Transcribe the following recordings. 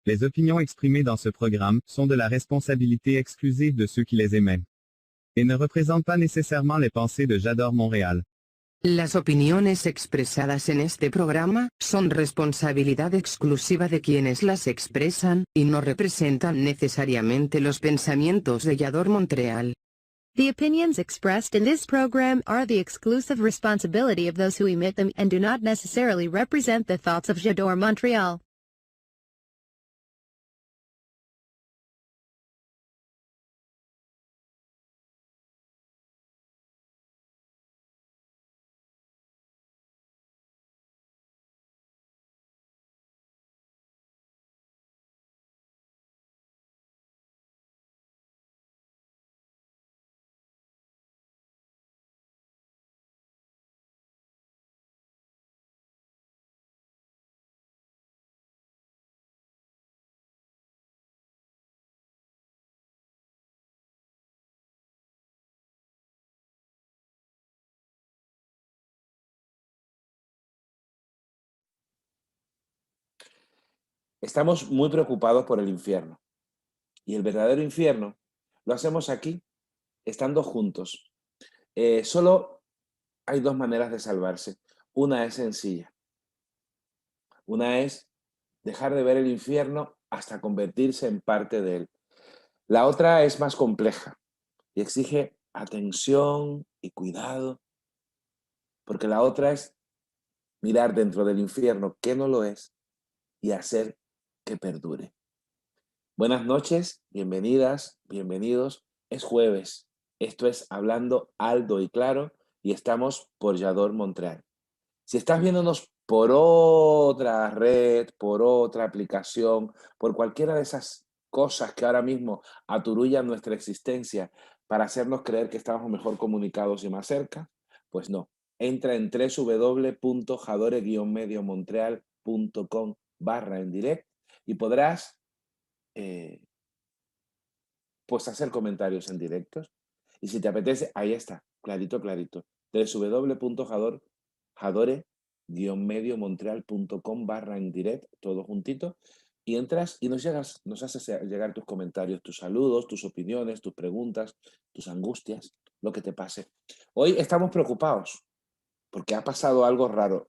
Les opinions exprimées dans ce programme sont de la responsabilité exclusive de ceux qui les émettent et ne représentent pas nécessairement les pensées de J'adore Montréal. Las opiniones expresadas en este programa son responsabilidad exclusiva de quienes las expresan y no representan necesariamente los pensamientos de J'adore Montréal. The opinions expressed in this program are the exclusive responsibility of those who emit them and do not necessarily represent the thoughts of J'adore Montréal. Estamos muy preocupados por el infierno. Y el verdadero infierno lo hacemos aquí, estando juntos. Solo hay dos maneras de salvarse. Una es sencilla. Una es dejar de ver el infierno hasta convertirse en parte de él. La otra es más compleja y exige atención y cuidado, porque la otra es mirar dentro del infierno que no lo es y hacer que perdure. Buenas noches, bienvenidas, bienvenidos. Es jueves. Esto es Hablando Alto y Claro y estamos por J'adore Montréal. Si estás viéndonos por otra red, por otra aplicación, por cualquiera de esas cosas que ahora mismo aturullan nuestra existencia para hacernos creer que estamos mejor comunicados y más cerca, pues no. Entra en www.jadore-mediomontreal.com/en direct y podrás pues hacer comentarios en directos. Y si te apetece, ahí está, clarito, clarito. www.jadore-mediomontreal.com/en direct, todo juntito. Y entras y nos haces llegar tus comentarios, tus saludos, tus opiniones, tus preguntas, tus angustias, lo que te pase. Hoy estamos preocupados porque ha pasado algo raro.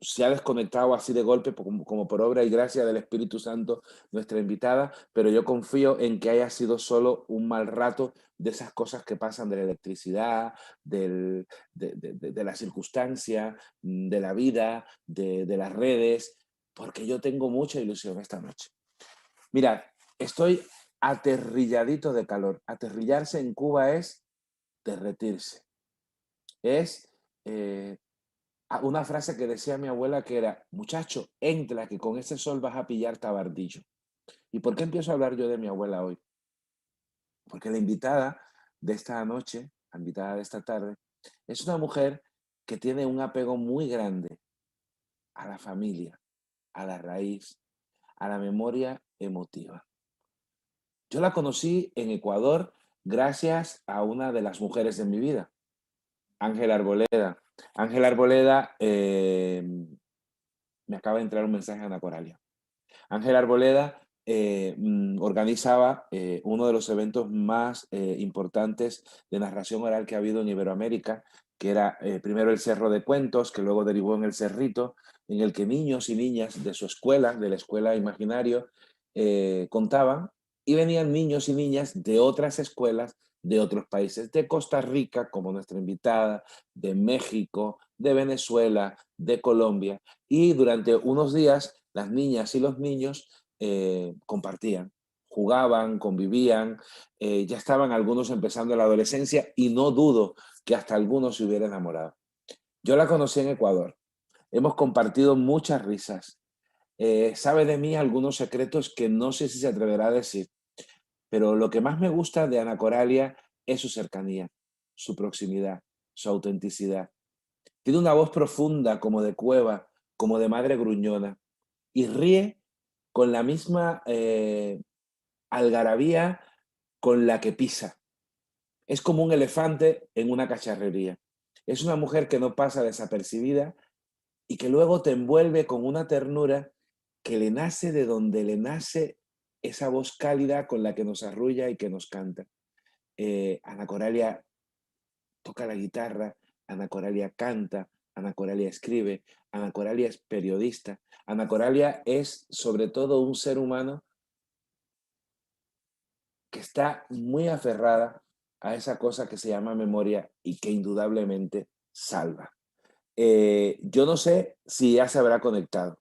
Se ha desconectado así de golpe como por obra y gracia del Espíritu Santo nuestra invitada, pero yo confío en que haya sido solo un mal rato de esas cosas que pasan de la electricidad, de la circunstancia, de la vida, de las redes, porque yo tengo mucha ilusión esta noche. Mirad, estoy aterrilladito de calor. Aterrillarse en Cuba es derretirse. Es una frase que decía mi abuela que era: muchacho, entra que con ese sol vas a pillar tabardillo. ¿Y por qué empiezo a hablar yo de mi abuela hoy? Porque la invitada de esta noche, la invitada de esta tarde, es una mujer que tiene un apego muy grande a la familia, a la raíz, a la memoria emotiva. Yo la conocí en Ecuador gracias a una de las mujeres de mi vida, Ángela Arboleda. Ángela Arboleda, me acaba de entrar un mensaje a Ana Coralia. Ángela Arboleda organizaba uno de los eventos más importantes de narración oral que ha habido en Iberoamérica, que era primero el Cerro de Cuentos, que luego derivó en el Cerrito, en el que niños y niñas de su escuela, de la Escuela Imaginario, contaban, y venían niños y niñas de otras escuelas de otros países, de Costa Rica, como nuestra invitada, de México, de Venezuela, de Colombia, y durante unos días las niñas y los niños compartían, jugaban, convivían, ya estaban algunos empezando la adolescencia y no dudo que hasta algunos se hubieran enamorado. Yo la conocí en Ecuador, hemos compartido muchas risas, sabe de mí algunos secretos que no sé si se atreverá a decir, pero lo que más me gusta de Ana Coralia es su cercanía, su proximidad, su autenticidad. Tiene una voz profunda como de cueva, como de madre gruñona, y ríe con la misma algarabía con la que pisa. Es como un elefante en una cacharrería. Es una mujer que no pasa desapercibida y que luego te envuelve con una ternura que le nace de donde le nace esa voz cálida con la que nos arrulla y que nos canta. Ana Coralia toca la guitarra, Ana Coralia canta, Ana Coralia escribe, Ana Coralia es periodista, Ana Coralia es sobre todo un ser humano que está muy aferrada a esa cosa que se llama memoria y que indudablemente salva. Yo no sé si ya se habrá conectado.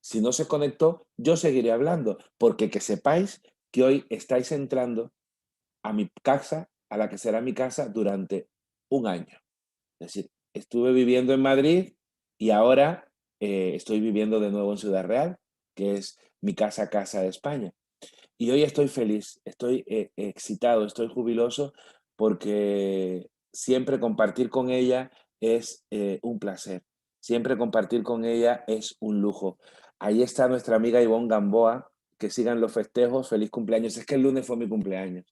Si no se conectó, yo seguiré hablando, porque que sepáis que hoy estáis entrando a mi casa, a la que será mi casa durante un año. Es decir, estuve viviendo en Madrid y ahora estoy viviendo de nuevo en Ciudad Real, que es mi casa de España. Y hoy estoy feliz, estoy excitado, estoy jubiloso porque siempre compartir con ella es un placer. Siempre compartir con ella es un lujo. Ahí está nuestra amiga Ivonne Gamboa, que sigan los festejos, feliz cumpleaños. Es que el lunes fue mi cumpleaños.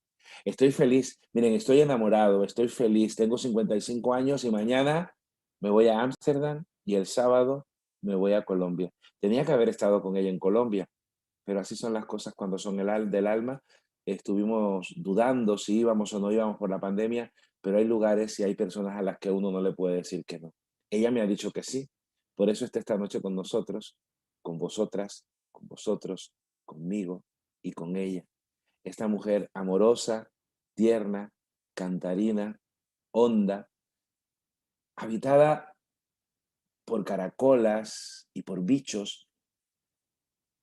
Estoy feliz, miren, estoy enamorado, estoy feliz, tengo 55 años y mañana me voy a Ámsterdam y el sábado me voy a Colombia. Tenía que haber estado con ella en Colombia, pero así son las cosas cuando son del alma. Estuvimos dudando si íbamos o no íbamos por la pandemia, pero hay lugares y hay personas a las que uno no le puede decir que no. Ella me ha dicho que sí, por eso está esta noche con nosotros, con vosotras, con vosotros, conmigo y con ella. Esta mujer amorosa, tierna, cantarina, honda, habitada por caracolas y por bichos,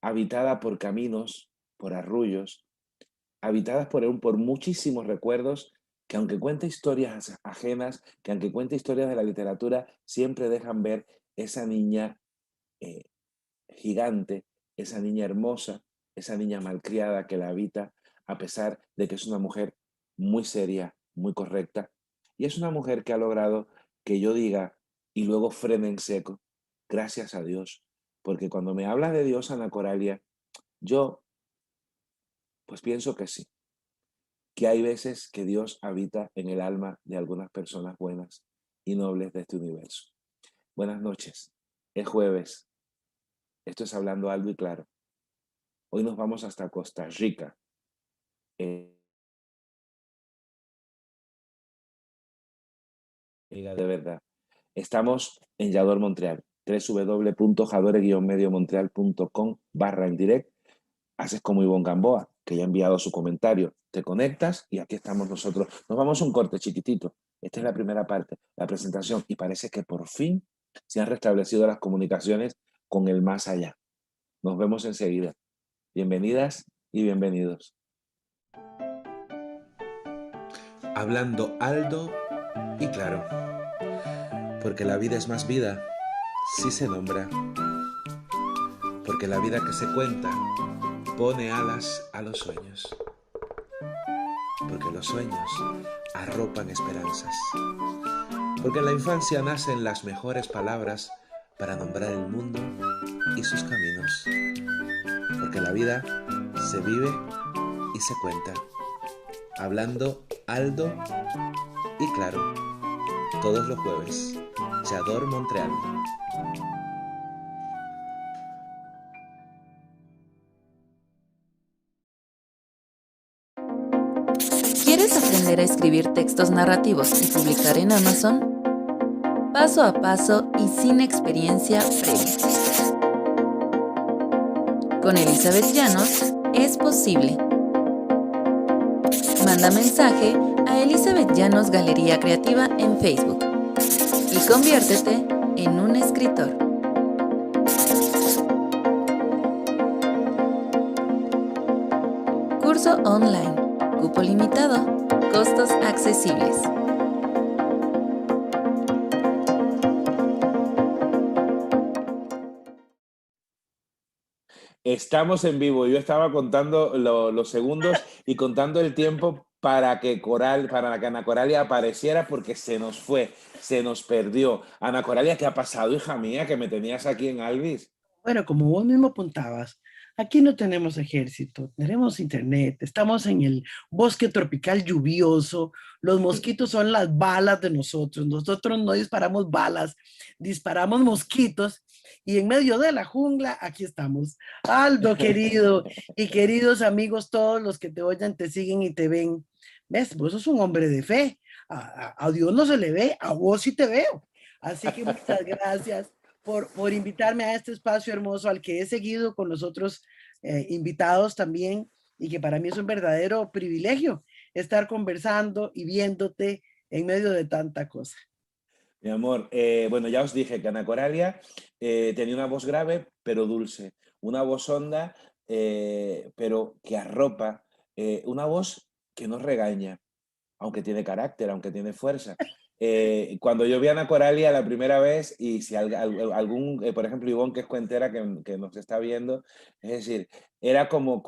habitada por caminos, por arrullos, habitadas por muchísimos recuerdos que aunque cuente historias ajenas, que aunque cuente historias de la literatura, siempre dejan ver esa niña eh, gigante, esa niña hermosa, esa niña malcriada que la habita, a pesar de que es una mujer muy seria, muy correcta, y es una mujer que ha logrado que yo diga y luego frene en seco, gracias a Dios, porque cuando me habla de Dios, Ana Coralia, yo pues pienso que sí, que hay veces que Dios habita en el alma de algunas personas buenas y nobles de este universo. Buenas noches, es jueves, esto es Hablando Alto y Claro. Hoy nos vamos hasta Costa Rica. De verdad. Estamos en Yador Montreal, www.jadore-mediomontreal.com/en direct. Haces como Ivonne Gamboa, que ya ha enviado su comentario. Te conectas y aquí estamos nosotros. Nos vamos a un corte chiquitito. Esta es la primera parte, la presentación. Y parece que por fin se han restablecido las comunicaciones con el más allá. Nos vemos enseguida. Bienvenidas y bienvenidos. Hablando alto y claro, porque la vida es más vida si se nombra, porque la vida que se cuenta pone alas a los sueños, porque los sueños arropan esperanzas, porque en la infancia nacen las mejores palabras para nombrar el mundo y sus caminos, porque la vida se vive y se cuenta, hablando alto y claro, todos los jueves, Yador Montreal. ¿Quieres aprender a escribir textos narrativos y publicar en Amazon? Paso a paso y sin experiencia previa. Con Elizabeth Llanos es posible. Manda mensaje a Elizabeth Llanos Galería Creativa en Facebook y conviértete en un escritor. Curso online, cupo limitado, costos accesibles. Estamos en vivo. Yo estaba contando los segundos y contando el tiempo para que Ana Coralia apareciera porque se nos fue, se nos perdió. Ana Coralia, ¿qué ha pasado, hija mía, que me tenías aquí en Alvis? Bueno, como vos mismo apuntabas, Aquí no tenemos ejército, tenemos internet, estamos en el bosque tropical lluvioso, los mosquitos son las balas de nosotros no disparamos balas, disparamos mosquitos y en medio de la jungla aquí estamos. Aldo querido y queridos amigos, todos los que te oyen, te siguen y te ven. ¿Ves? Vos sos un hombre de fe. A Dios no se le ve, a vos sí te veo. Así que muchas gracias por invitarme a este espacio hermoso al que he seguido con los otros invitados también y que para mí es un verdadero privilegio estar conversando y viéndote en medio de tanta cosa. Mi amor, bueno, ya os dije que Ana Coralia tenía una voz grave pero dulce, una voz honda pero que arropa, una voz que no regaña, aunque tiene carácter, aunque tiene fuerza. Cuando yo vi a Ana Coralia la primera vez, y si algún, por ejemplo, Ivonne, que es cuentera, que nos está viendo, es decir, era como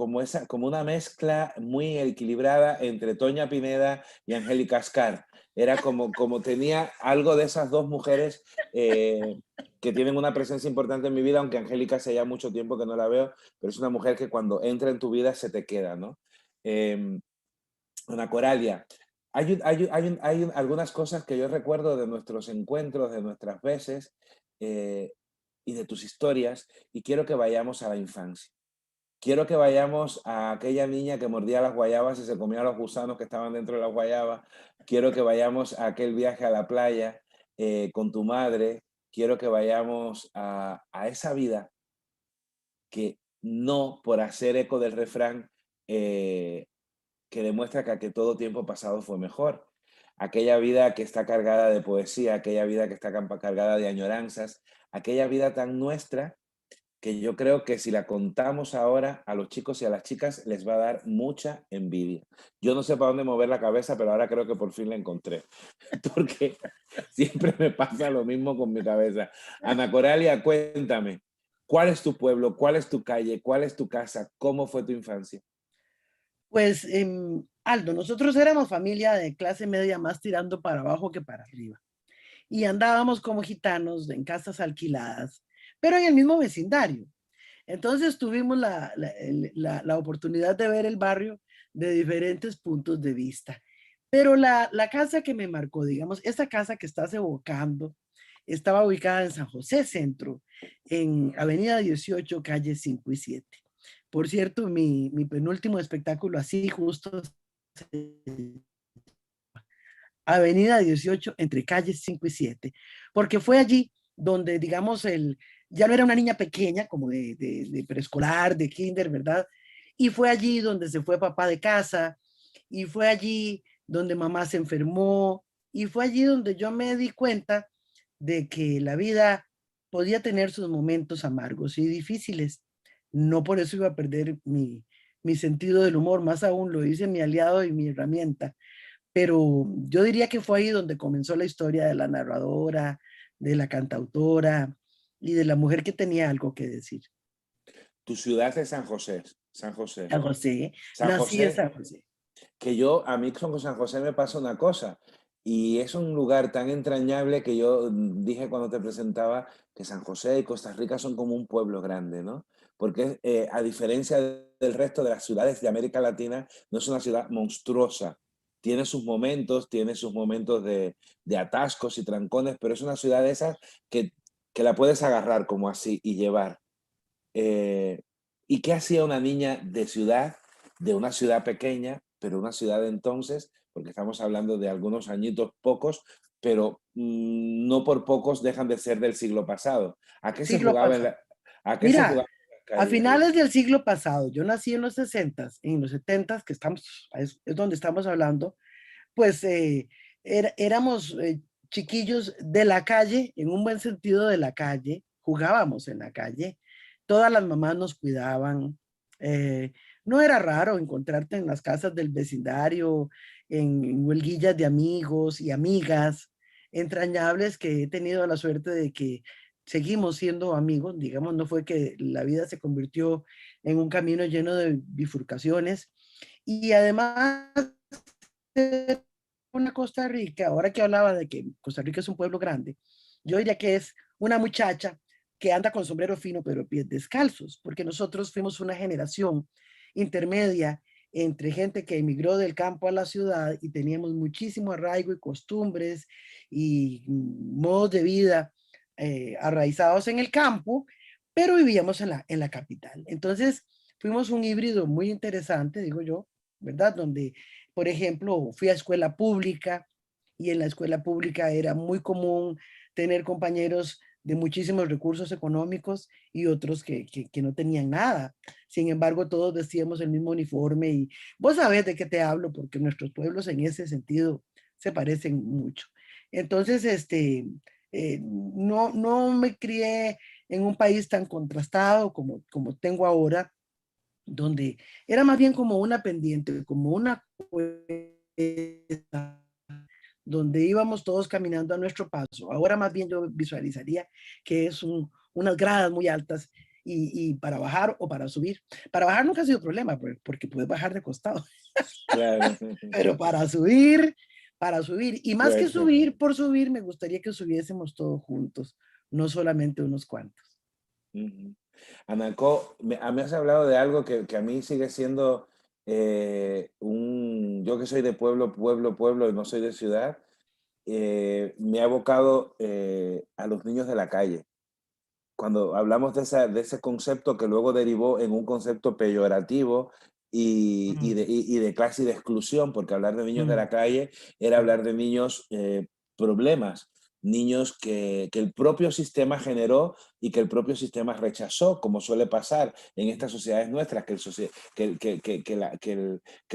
una mezcla muy equilibrada entre Toña Pineda y Angélica Ascar. Era como tenía algo de esas dos mujeres que tienen una presencia importante en mi vida, aunque Angélica hace ya mucho tiempo que no la veo, pero es una mujer que cuando entra en tu vida se te queda, ¿no? Ana Coralia, hay algunas cosas que yo recuerdo de nuestros encuentros, de nuestras veces y de tus historias, y quiero que vayamos a la infancia. Quiero que vayamos a aquella niña que mordía las guayabas y se comía los gusanos que estaban dentro de las guayabas. Quiero que vayamos a aquel viaje a la playa con tu madre. Quiero que vayamos a esa vida que no, por hacer eco del refrán, que demuestra que todo tiempo pasado fue mejor. Aquella vida que está cargada de poesía, aquella vida que está cargada de añoranzas, aquella vida tan nuestra que yo creo que si la contamos ahora a los chicos y a las chicas les va a dar mucha envidia. Yo no sé para dónde mover la cabeza, pero ahora creo que por fin la encontré. Porque siempre me pasa lo mismo con mi cabeza. Ana Coralia, cuéntame, ¿cuál es tu pueblo? ¿Cuál es tu calle? ¿Cuál es tu casa? ¿Cómo fue tu infancia? Pues, Aldo, nosotros éramos familia de clase media más tirando para abajo que para arriba. Y andábamos como gitanos en casas alquiladas, pero en el mismo vecindario. Entonces tuvimos la oportunidad de ver el barrio de diferentes puntos de vista. Pero la casa que me marcó, digamos, esta casa que estás evocando, estaba ubicada en San José Centro, en Avenida 18, calle 5 y 7. Por cierto, mi penúltimo espectáculo así justo, Avenida 18, entre calles 5 y 7, porque fue allí donde, digamos, ya no era una niña pequeña, como de preescolar, de kinder, ¿verdad? Y fue allí donde se fue papá de casa, y fue allí donde mamá se enfermó, y fue allí donde yo me di cuenta de que la vida podía tener sus momentos amargos y difíciles. No por eso iba a perder mi sentido del humor, más aún lo hice mi aliado y mi herramienta. Pero yo diría que fue ahí donde comenzó la historia de la narradora, de la cantautora y de la mujer que tenía algo que decir. Tu ciudad es San José. San José. San José, San nací en José, San José. que a mí con San José me pasa una cosa, y es un lugar tan entrañable que yo dije cuando te presentaba que San José y Costa Rica son como un pueblo grande, ¿no? Porque a diferencia del resto de las ciudades de América Latina, no es una ciudad monstruosa. Tiene sus momentos de atascos y trancones, pero es una ciudad de esas que la puedes agarrar como así y llevar. ¿Y qué hacía una niña de una ciudad pequeña, pero una ciudad entonces, porque estamos hablando de algunos añitos pocos, pero no por pocos dejan de ser del siglo pasado? ¿A qué se Siglo jugaba pasado. a qué se Mira, jugaba en las a calles ahí? finales del siglo pasado, yo nací en los 60s, en los 70s, que es donde estamos hablando, pues éramos chiquillos de la calle, en un buen sentido de la calle, jugábamos en la calle, todas las mamás nos cuidaban, no era raro encontrarte en las casas del vecindario, en huelguillas de amigos y amigas entrañables que he tenido la suerte de que seguimos siendo amigos, digamos, no fue que la vida se convirtió en un camino lleno de bifurcaciones y además una Costa Rica, ahora que hablaba de que Costa Rica es un pueblo grande, yo diría que es una muchacha que anda con sombrero fino pero pies descalzos, porque nosotros fuimos una generación intermedia entre gente que emigró del campo a la ciudad y teníamos muchísimo arraigo y costumbres y modos de vida arraizados en el campo, pero vivíamos en la capital. Entonces, fuimos un híbrido muy interesante, digo yo, ¿verdad? Donde, por ejemplo, fui a escuela pública y en la escuela pública era muy común tener compañeros de muchísimos recursos económicos y otros que no tenían nada. Sin embargo, todos vestíamos el mismo uniforme y vos sabés de qué te hablo, porque nuestros pueblos en ese sentido se parecen mucho. Entonces, no me crié en un país tan contrastado como tengo ahora, donde era más bien como una pendiente, como una cuesta, donde íbamos todos caminando a nuestro paso. Ahora más bien yo visualizaría que es unas gradas muy altas y para bajar o para subir. Para bajar nunca ha sido problema, porque puedes bajar de costado, Claro. pero para subir, y más que Fuerte. subir por subir, me gustaría que subiésemos todos juntos, no solamente unos cuantos. Ujú. Anaco, a mí has hablado de algo que a mí sigue siendo yo que soy de pueblo y no soy de ciudad, me ha abocado a los niños de la calle. Cuando hablamos de ese concepto que luego derivó en un concepto peyorativo y de clase y de exclusión, porque hablar de niños de la calle era hablar de niños problemas, niños que el propio sistema generó y que el propio sistema rechazó, como suele pasar en estas sociedades nuestras, que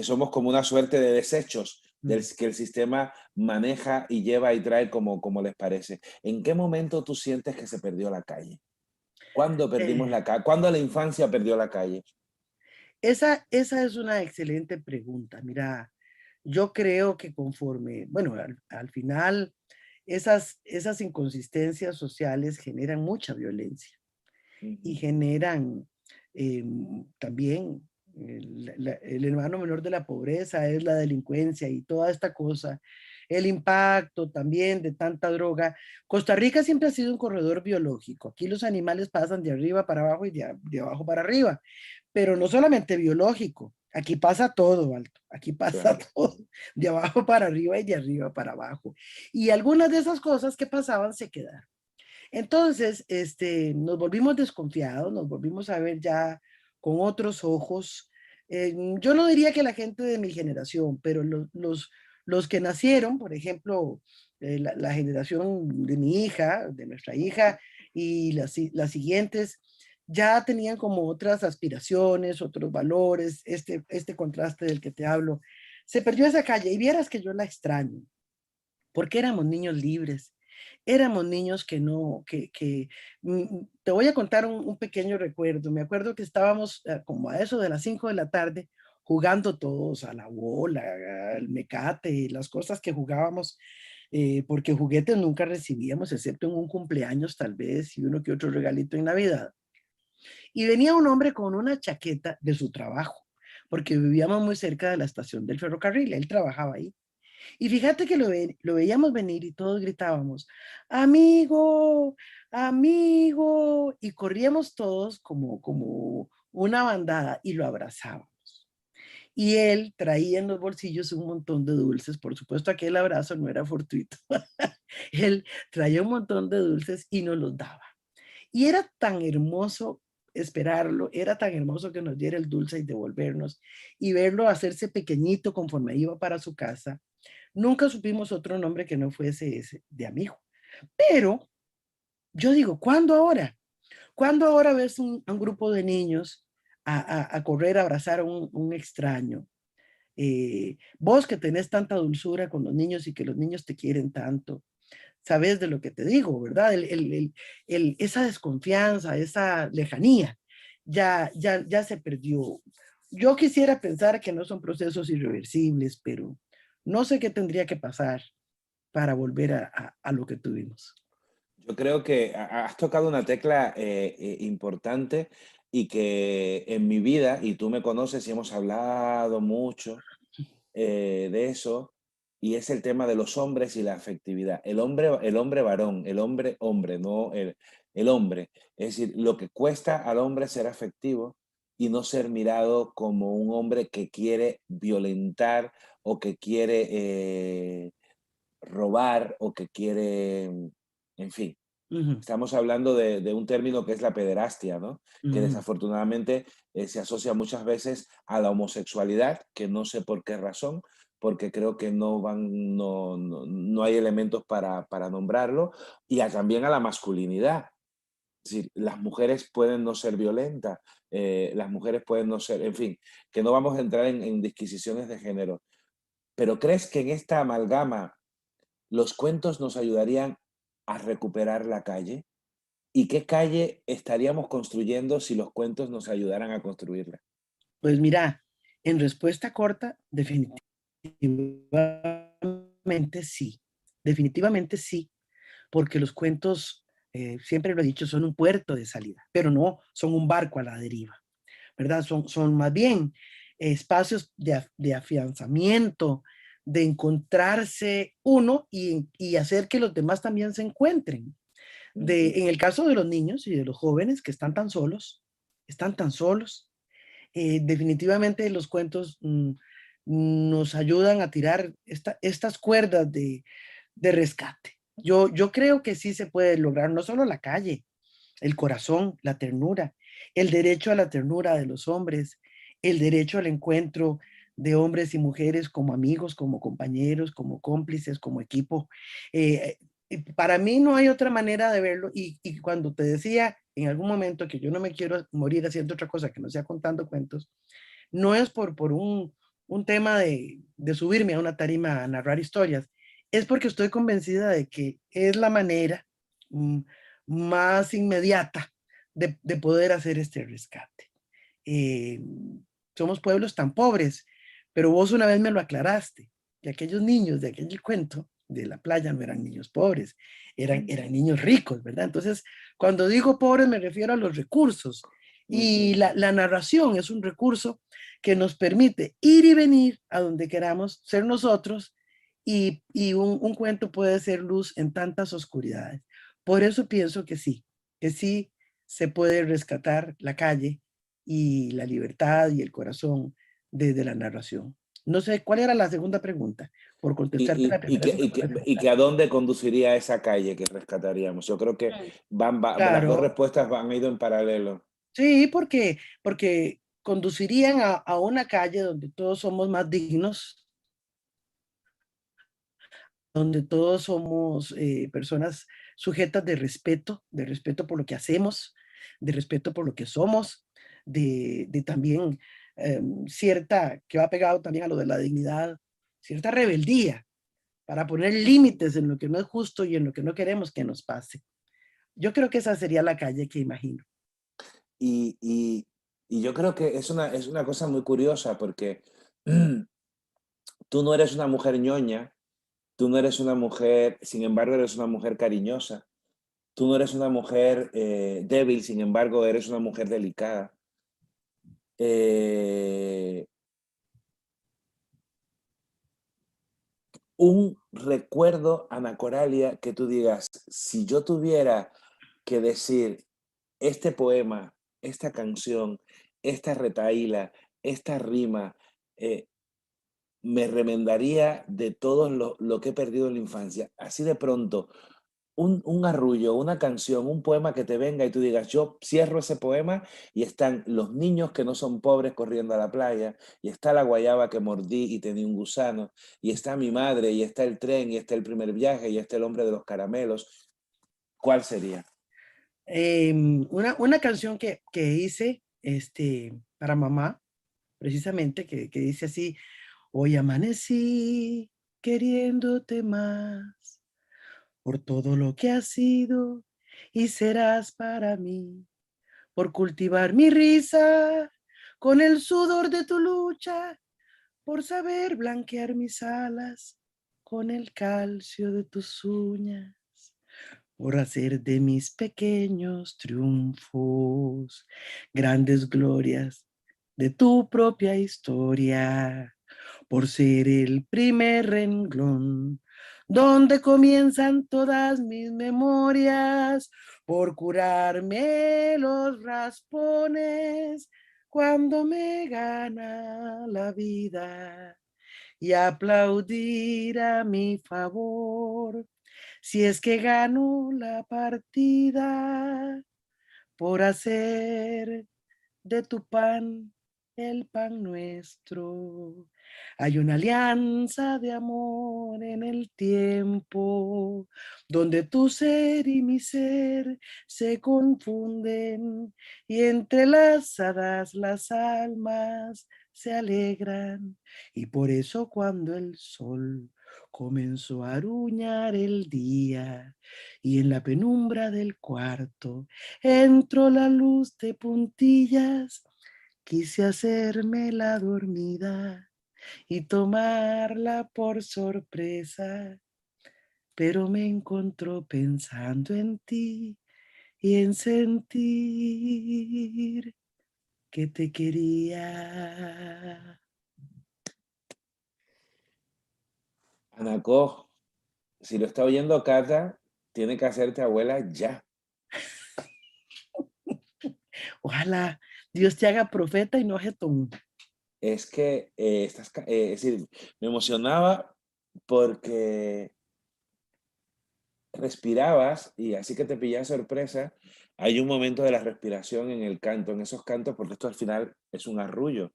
somos como una suerte de desechos que el sistema maneja y lleva y trae como les parece. ¿En qué momento tú sientes que se perdió la calle? ¿Cuándo perdimos Eh, la calle? ¿Cuándo la infancia perdió la calle? esa es una excelente pregunta. Mira, yo creo que conforme, bueno, al final, esas inconsistencias sociales generan mucha violencia y Ujú. generan también el hermano menor de la pobreza es la delincuencia y toda esta cosa, el impacto también de tanta droga. Costa Rica siempre ha sido un corredor biológico. Aquí los animales pasan de arriba para abajo y de abajo para arriba, pero no solamente biológico. Aquí pasa todo, Alto. Aquí pasa Claro. todo, de abajo para arriba y de arriba para abajo. Y algunas de esas cosas que pasaban se quedaron. Entonces, nos volvimos desconfiados, nos volvimos a ver ya con otros ojos. Yo no diría que la gente de mi generación, pero los que nacieron, por ejemplo, la generación de mi hija, de nuestra hija, y las siguientes, ya tenían como otras aspiraciones, otros valores, este contraste del que te hablo. Se perdió esa calle y vieras que yo la extraño, porque éramos niños libres. Éramos niños que no, te voy a contar un pequeño recuerdo. Me acuerdo que estábamos como a eso de las 5 de la tarde jugando todos a la bola, al mecate, las cosas que jugábamos, porque juguetes nunca recibíamos, excepto en un cumpleaños tal vez y uno que otro regalito en Navidad. Y venía un hombre con una chaqueta de su trabajo, porque vivíamos muy cerca de la estación del ferrocarril, él trabajaba ahí. Y fíjate que lo veíamos venir y todos gritábamos, amigo, amigo, y corríamos todos como una bandada y lo abrazábamos. Y él traía en los bolsillos un montón de dulces, por supuesto aquel abrazo no era fortuito, él traía un montón de dulces y nos los daba. Y era tan hermoso esperarlo, era tan hermoso que nos diera el dulce y devolvernos y verlo hacerse pequeñito conforme iba para su casa. Nunca supimos otro nombre que no fuese ese de amigo. Pero yo digo, ¿cuándo ahora? ¿Cuándo ahora ves a un grupo de niños a correr, a abrazar a un extraño? Vos que tenés tanta dulzura con los niños y que los niños te quieren tanto, sabes de lo que te digo, ¿verdad? Esa desconfianza, esa lejanía, ya se perdió. Yo quisiera pensar que no son procesos irreversibles, pero no sé qué tendría que pasar para volver a lo que tuvimos. Yo creo que has tocado una tecla importante y que en mi vida, y tú me conoces y hemos hablado mucho de eso, y es el tema de los hombres y la afectividad. El hombre varón, el hombre hombre, no el hombre. Es decir, lo que cuesta al hombre ser afectivo y no ser mirado como un hombre que quiere violentar o que quiere robar o que quiere, en fin. Ujú, Estamos hablando de un término que es la pederastia, ¿no? Que ujú. desafortunadamente se asocia muchas veces a la homosexualidad, que no sé por qué razón, porque creo que no hay elementos para nombrarlo, y también a la masculinidad. Es decir, las mujeres pueden no ser violentas, las mujeres pueden no ser, en fin, que no vamos a entrar en disquisiciones de género. Pero ¿crees que en esta amalgama los cuentos nos ayudarían a recuperar la calle? ¿Y qué calle estaríamos construyendo si los cuentos nos ayudaran a construirla? Pues mira, en respuesta corta, definitivamente sí, porque los cuentos, siempre lo he dicho, son un puerto de salida, pero no son un barco a la deriva, ¿verdad? Son más bien espacios de afianzamiento, de encontrarse uno y hacer que los demás también se encuentren. Ujú. En el caso de los niños y de los jóvenes que están tan solos, definitivamente los cuentos nos ayudan a tirar estas cuerdas de rescate. Yo creo que sí se puede lograr, no solo la calle, el corazón, la ternura, el derecho a la ternura de los hombres, el derecho al encuentro de hombres y mujeres como amigos, como compañeros, como cómplices, como equipo. Para mí no hay otra manera de verlo y cuando te decía en algún momento que yo no me quiero morir haciendo otra cosa que no sea contando cuentos, no es por un tema de subirme a una tarima a narrar historias, es porque estoy convencida de que es la manera mm, más inmediata de poder hacer este rescate. Eh, Somos pueblos tan pobres, pero vos una vez me lo aclaraste, que aquellos niños de aquel cuento de la playa no eran niños pobres, eran niños ricos, ¿verdad? Entonces, cuando digo pobres me refiero a los recursos y Ujú. la narración es un recurso que nos permite ir y venir a donde queramos, ser nosotros y un cuento puede ser luz en tantas oscuridades. Por eso pienso que sí se puede rescatar la calle y la libertad y el corazón desde la narración. No sé, ¿cuál era la segunda pregunta? Por contestarte la primera, se me fue la Y segunda. que a dónde conduciría esa calle que rescataríamos? Yo creo que las dos Claro, respuestas han ido en paralelo. sí, porque conducirían a una calle donde todos somos más dignos, donde todos somos personas sujetas de respeto por lo que hacemos, de respeto por lo que somos, de también cierta, que va pegado también a lo de la dignidad, cierta rebeldía para poner límites en lo que no es justo y en lo que no queremos que nos pase. Yo creo que esa sería la calle que imagino. Y, y- y yo creo que es una cosa muy curiosa porque tú no eres una mujer ñoña, tú no eres una mujer, sin embargo, eres una mujer cariñosa. Tú no eres una mujer débil, sin embargo, eres una mujer delicada. Eh, un recuerdo, Ana Coralia, que tú digas, si yo tuviera que decir este poema, esta canción, esta retahíla, esta rima, eh, me remendaría de todo lo que he perdido en la infancia. Así de pronto, un arrullo, una canción, un poema que te venga y tú digas, yo cierro ese poema y están los niños que no son pobres corriendo a la playa, y está la guayaba que mordí y tenía un gusano, y está mi madre, y está el tren, y está el primer viaje, y está el hombre de los caramelos. ¿Cuál sería? Una canción que hice para mamá, precisamente, que dice así, hoy amanecí queriéndote más por todo lo que has sido y serás para mí, por cultivar mi risa con el sudor de tu lucha, por saber blanquear mis alas con el calcio de tus uñas, por hacer de mis pequeños triunfos grandes glorias de tu propia historia, por ser el primer renglón, donde comienzan todas mis memorias, por curarme los raspones cuando me gana la vida y aplaudir a mi favor si es que gano la partida, por hacer de tu pan el pan nuestro. Hay una alianza de amor en el tiempo, donde tu ser y mi ser se confunden y entrelazadas las almas se alegran. Y por eso cuando el sol comenzó a aruñar el día y en la penumbra del cuarto entró la luz de puntillas, quise hacerme la dormida y tomarla por sorpresa, pero me encontró pensando en ti y en sentir que te quería. Anacó, si lo está oyendo Cata, tiene que hacerte abuela ya. Ojalá Dios te haga profeta y no jetón. Es que, es decir, me emocionaba porque respirabas y así que te pillaba sorpresa. Hay un momento de la respiración en el canto, en esos cantos, porque esto al final es un arrullo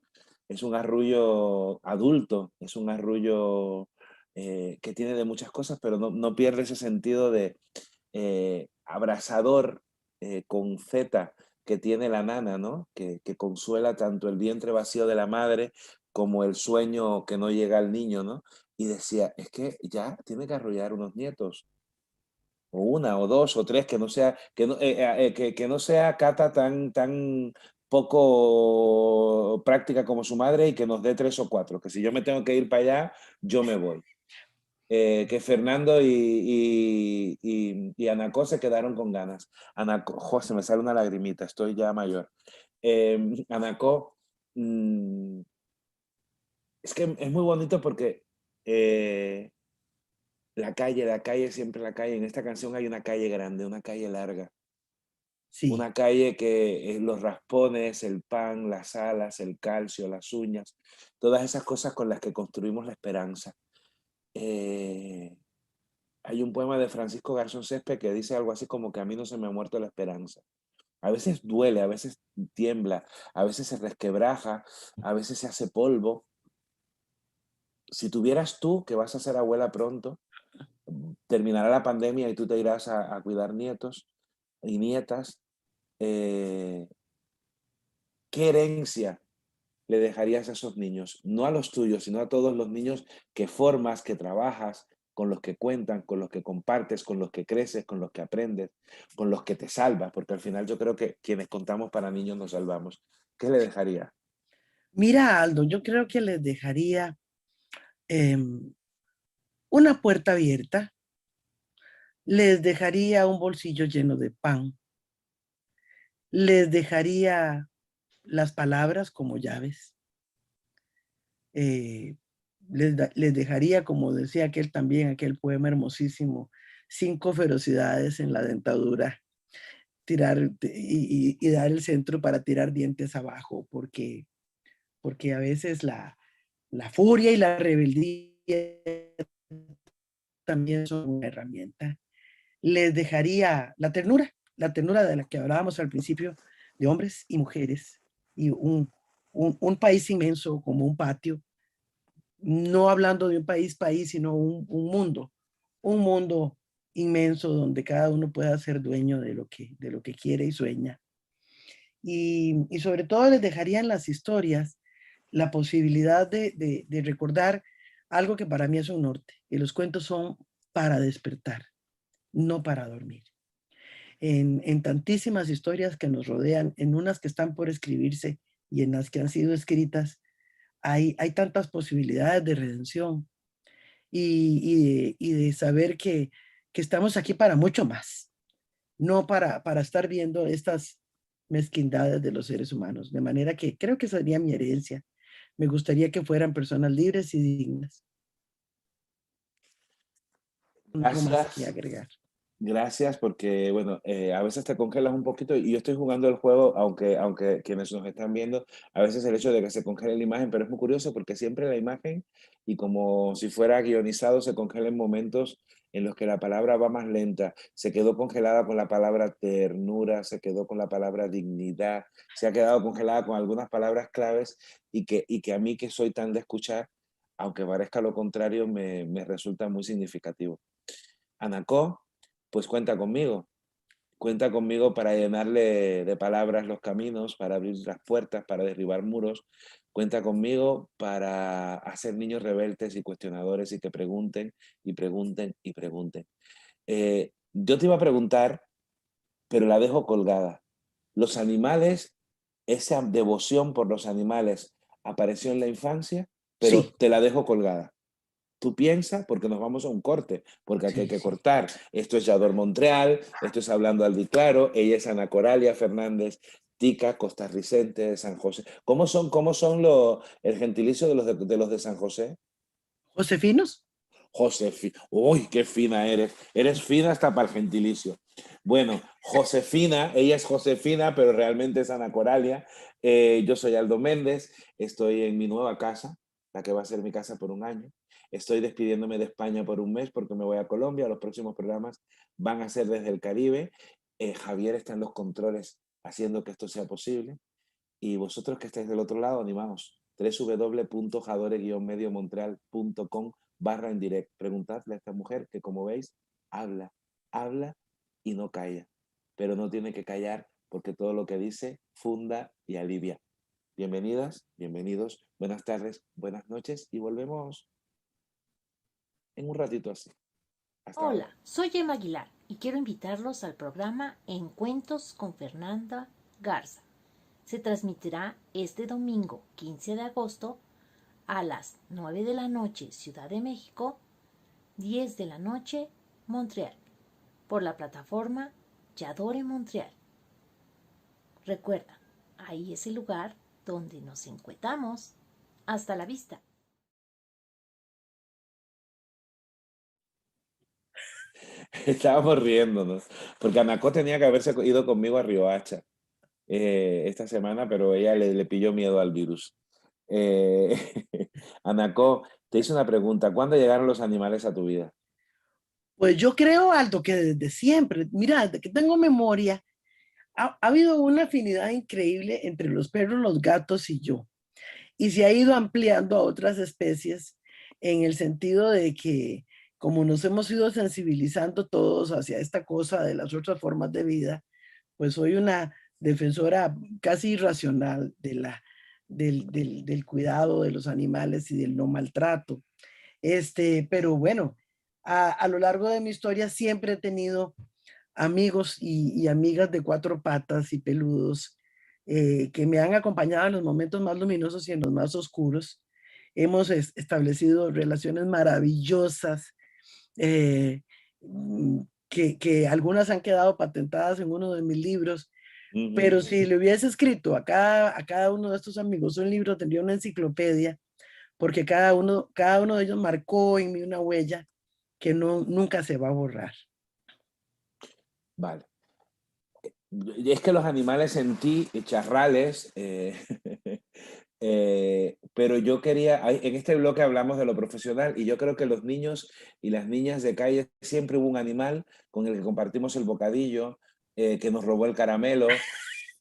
adulto, es un arrullo que tiene de muchas cosas, pero no pierde ese sentido de abrazador con Z que tiene la nana, ¿no? Que consuela tanto el vientre vacío de la madre como el sueño que no llega al niño, ¿no? Y decía, es que ya tiene que arrullar unos nietos, o una, o dos, o tres, que no sea Cata tan poco práctica como su madre y que nos dé 3 o 4, que si yo me tengo que ir para allá, yo me voy. Que Fernando y Anacó se quedaron con ganas. Anacó, se me sale una lagrimita, estoy ya mayor. Anacó, es que es muy bonito porque la calle, siempre la calle. En esta canción hay una calle grande, una calle larga. Sí. Una calle que los raspones, el pan, las alas, el calcio, las uñas, todas esas cosas con las que construimos la esperanza. Hay un poema de Francisco Garzón Césped que dice algo así como que a mí no se me ha muerto la esperanza. A veces duele, a veces tiembla, a veces se resquebraja, a veces se hace polvo. Si tuvieras tú, que vas a ser abuela pronto, terminará la pandemia y tú te irás a cuidar nietos y nietas, ¿qué herencia le dejarías a esos niños? No a los tuyos, sino a todos los niños que formas, que trabajas, con los que cuentan, con los que compartes, con los que creces, con los que aprendes, con los que te salvas, porque al final yo creo que quienes contamos para niños nos salvamos. ¿Qué le dejaría? Mira, Aldo, yo creo que les dejaría una puerta abierta, les dejaría un bolsillo lleno de pan, les dejaría las palabras como llaves, les dejaría, como decía aquel también, aquel poema hermosísimo, 5 ferocidades en la dentadura, tirar y dar el centro para tirar dientes abajo, porque a veces la furia y la rebeldía también son una herramienta. Les dejaría la ternura de la que hablábamos al principio, de hombres y mujeres, y un país inmenso como un patio, no hablando de un país, sino un mundo inmenso donde cada uno pueda ser dueño de lo que quiere y sueña. Y sobre todo les dejaría en las historias la posibilidad de recordar algo que para mí es un norte, y los cuentos son para despertar, no para dormir. En tantísimas historias que nos rodean, en unas que están por escribirse y en las que han sido escritas, hay tantas posibilidades de redención y de saber que estamos aquí para mucho más, no para estar viendo estas mezquindades de los seres humanos. De manera que creo que sería mi herencia, me gustaría que fueran personas libres y dignas. No tengo más que Gracias. agregar. Gracias, porque bueno, a veces te congelas un poquito y yo estoy jugando el juego, aunque quienes nos están viendo, a veces el hecho de que se congele la imagen, pero es muy curioso porque siempre la imagen, y como si fuera guionizado, se congela en momentos en los que la palabra va más lenta. Se quedó congelada con la palabra ternura, se quedó con la palabra dignidad, se ha quedado congelada con algunas palabras claves y que a mí que soy tan de escuchar, aunque parezca lo contrario, me resulta muy significativo. Anacó, pues cuenta conmigo para llenarle de palabras los caminos, para abrir las puertas, para derribar muros. Cuenta conmigo para hacer niños rebeldes y cuestionadores y que pregunten y pregunten y pregunten. Yo te iba a preguntar, pero la dejo colgada. ¿Los animales, esa devoción por los animales apareció en la infancia? Pero Sí, te la dejo colgada. Tú piensas, porque nos vamos a un corte, porque aquí hay sí, que sí. cortar. Esto es Yador Montreal, esto es Hablando al Claro, ella es Ana Coralia Fernández, tica, costarricense de San José. ¿Cómo son el gentilicio de los de San José? ¿Josefinos? Josefina. Uy, qué fina eres. Eres fina hasta para el gentilicio. Bueno, Josefina, ella es Josefina, pero realmente es Ana Coralia. Yo soy Aldo Méndez, estoy en mi nueva casa, la que va a ser mi casa por un año. Estoy despidiéndome de España por un mes porque me voy a Colombia. Los próximos programas van a ser desde el Caribe. Javier está en los controles haciendo que esto sea posible. Y vosotros que estáis del otro lado, animaos. www.jadore-mediomontreal.com/en direct. Preguntadle a esta mujer que, como veis, habla, habla y no calla. Pero no tiene que callar porque todo lo que dice funda y alivia. Bienvenidas, bienvenidos, buenas tardes, buenas noches y volvemos en un ratito así. Hasta ahora. Hola, soy Emma Aguilar y quiero invitarlos al programa En Cuentos con Fernanda Garza. Se transmitirá este domingo 15 de agosto a las 9 de la noche Ciudad de México, 10 de la noche Montreal, por la plataforma Yadore Montreal. Recuerda, ahí es el lugar donde nos encuentamos. Hasta la vista. Estábamos riéndonos, porque Anacó tenía que haberse ido conmigo a Riohacha esta semana, pero ella le pilló miedo al virus. Eh, Anacó, te hice una pregunta. ¿Cuándo llegaron los animales a tu vida? Pues yo creo, Aldo, que desde siempre, mira, desde que tengo memoria, ha habido una afinidad increíble entre los perros, los gatos y yo. Y se ha ido ampliando a otras especies en el sentido de que como nos hemos ido sensibilizando todos hacia esta cosa de las otras formas de vida, pues soy una defensora casi irracional del cuidado de los animales y del no maltrato. Pero bueno, a lo largo de mi historia siempre he tenido amigos y amigas de cuatro patas y peludos que me han acompañado en los momentos más luminosos y en los más oscuros. Hemos establecido relaciones maravillosas eh, mm, que algunas han quedado patentadas en uno de mis libros, Ujú. pero si le hubiese escrito a cada uno de estos amigos un libro, tendría una enciclopedia, porque cada uno de ellos marcó en mí una huella que nunca se va a borrar. Vale. Y es que los animales en ti, charrales, pero yo quería, en este bloque hablamos de lo profesional y yo creo que los niños y las niñas de calle siempre hubo un animal con el que compartimos el bocadillo, que nos robó el caramelo,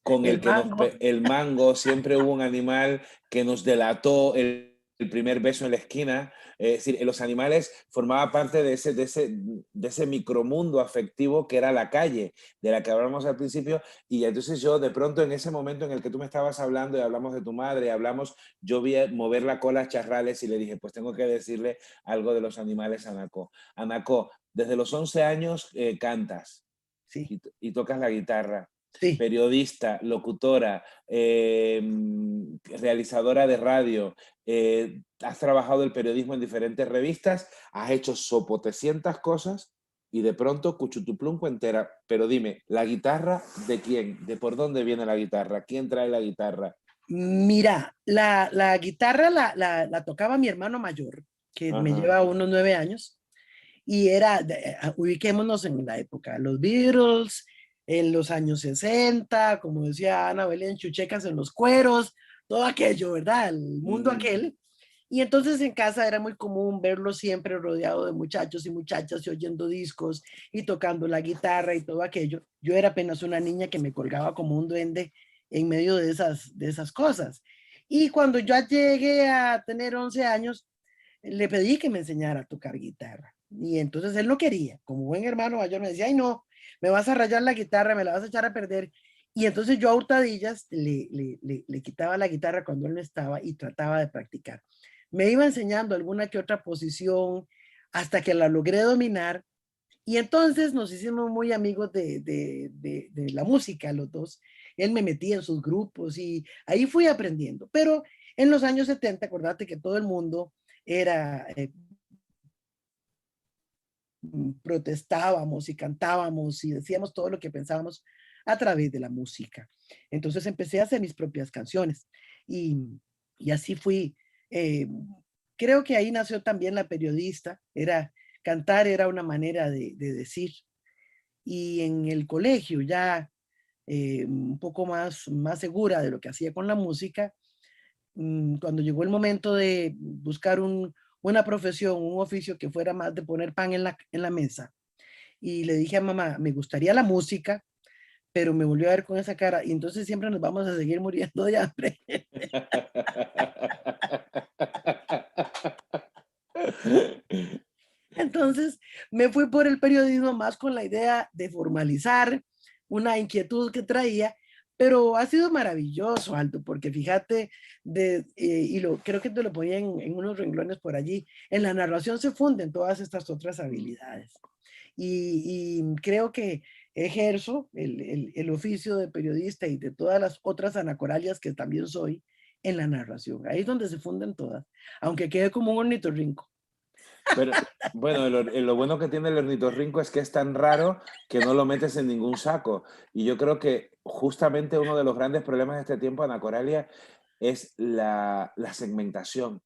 con El el que mango. el mango, siempre hubo un animal que nos delató el primer beso en la esquina. Es decir, los animales formaban parte de ese micromundo afectivo que era la calle, de la que hablamos al principio. Y entonces yo de pronto en ese momento en el que tú me estabas hablando y hablamos de tu madre, yo vi mover la cola a Charrales y le dije, pues tengo que decirle algo de los animales a Anacó. Anacó, desde los 11 años cantas Sí, y tocas la guitarra, sí. periodista, locutora, realizadora de radio, has trabajado el periodismo en diferentes revistas, has hecho sopotecientas cosas y de pronto cuchutuplunco entera. Pero dime, ¿la guitarra de quién? ¿De por dónde viene la guitarra? ¿Quién trae la guitarra? Mira, la guitarra la tocaba mi hermano mayor, que me Ajá. lleva unos 9 años, y ubiquémonos en la época, los Beatles, en los años 60, como decía Ana Belén, chuchecas en los cueros, todo aquello, ¿verdad? El mundo Ujú. aquel. Y entonces en casa era muy común verlo siempre rodeado de muchachos y muchachas y oyendo discos y tocando la guitarra y todo aquello. Yo era apenas una niña que me colgaba como un duende en medio de esas cosas. Y cuando yo llegué a tener 11 años, le pedí que me enseñara a tocar guitarra. Y entonces él no quería. Como buen hermano mayor me decía, ay no, me vas a rayar la guitarra, me la vas a echar a perder. Y entonces yo a hurtadillas le quitaba la guitarra cuando él no estaba y trataba de practicar. Me iba enseñando alguna que otra posición hasta que la logré dominar. Y entonces nos hicimos muy amigos de la música, los dos. Él me metía en sus grupos y ahí fui aprendiendo. Pero en los años 70, acordate que todo el mundo era, protestábamos y cantábamos y decíamos todo lo que pensábamos a través de la música. Entonces empecé a hacer mis propias canciones y, y así fui. eh, Creo que ahí nació también la periodista. Cantar era una manera de decir. Y en el colegio ya un poco más segura de lo que hacía con la música, cuando llegó el momento de buscar una profesión, un oficio que fuera más de poner pan en la mesa, y le dije a mamá, me gustaría la música, pero me volvió a ver con esa cara, y entonces siempre nos vamos a seguir muriendo de hambre. Entonces me fui por el periodismo más con la idea de formalizar una inquietud que traía, pero ha sido maravilloso, Aldo, porque fíjate, creo que te lo ponía en unos renglones por allí, en la narración se funden todas estas otras habilidades. Y creo que ejerzo el oficio de periodista y de todas las otras anacoralias que también soy en la narración. Ahí es donde se funden todas, aunque quede como un ornitorrinco. Pero bueno, lo bueno que tiene el ornitorrinco es que es tan raro que no lo metes en ningún saco. Y yo creo que justamente uno de los grandes problemas de este tiempo, Ana Coralia, es la segmentación.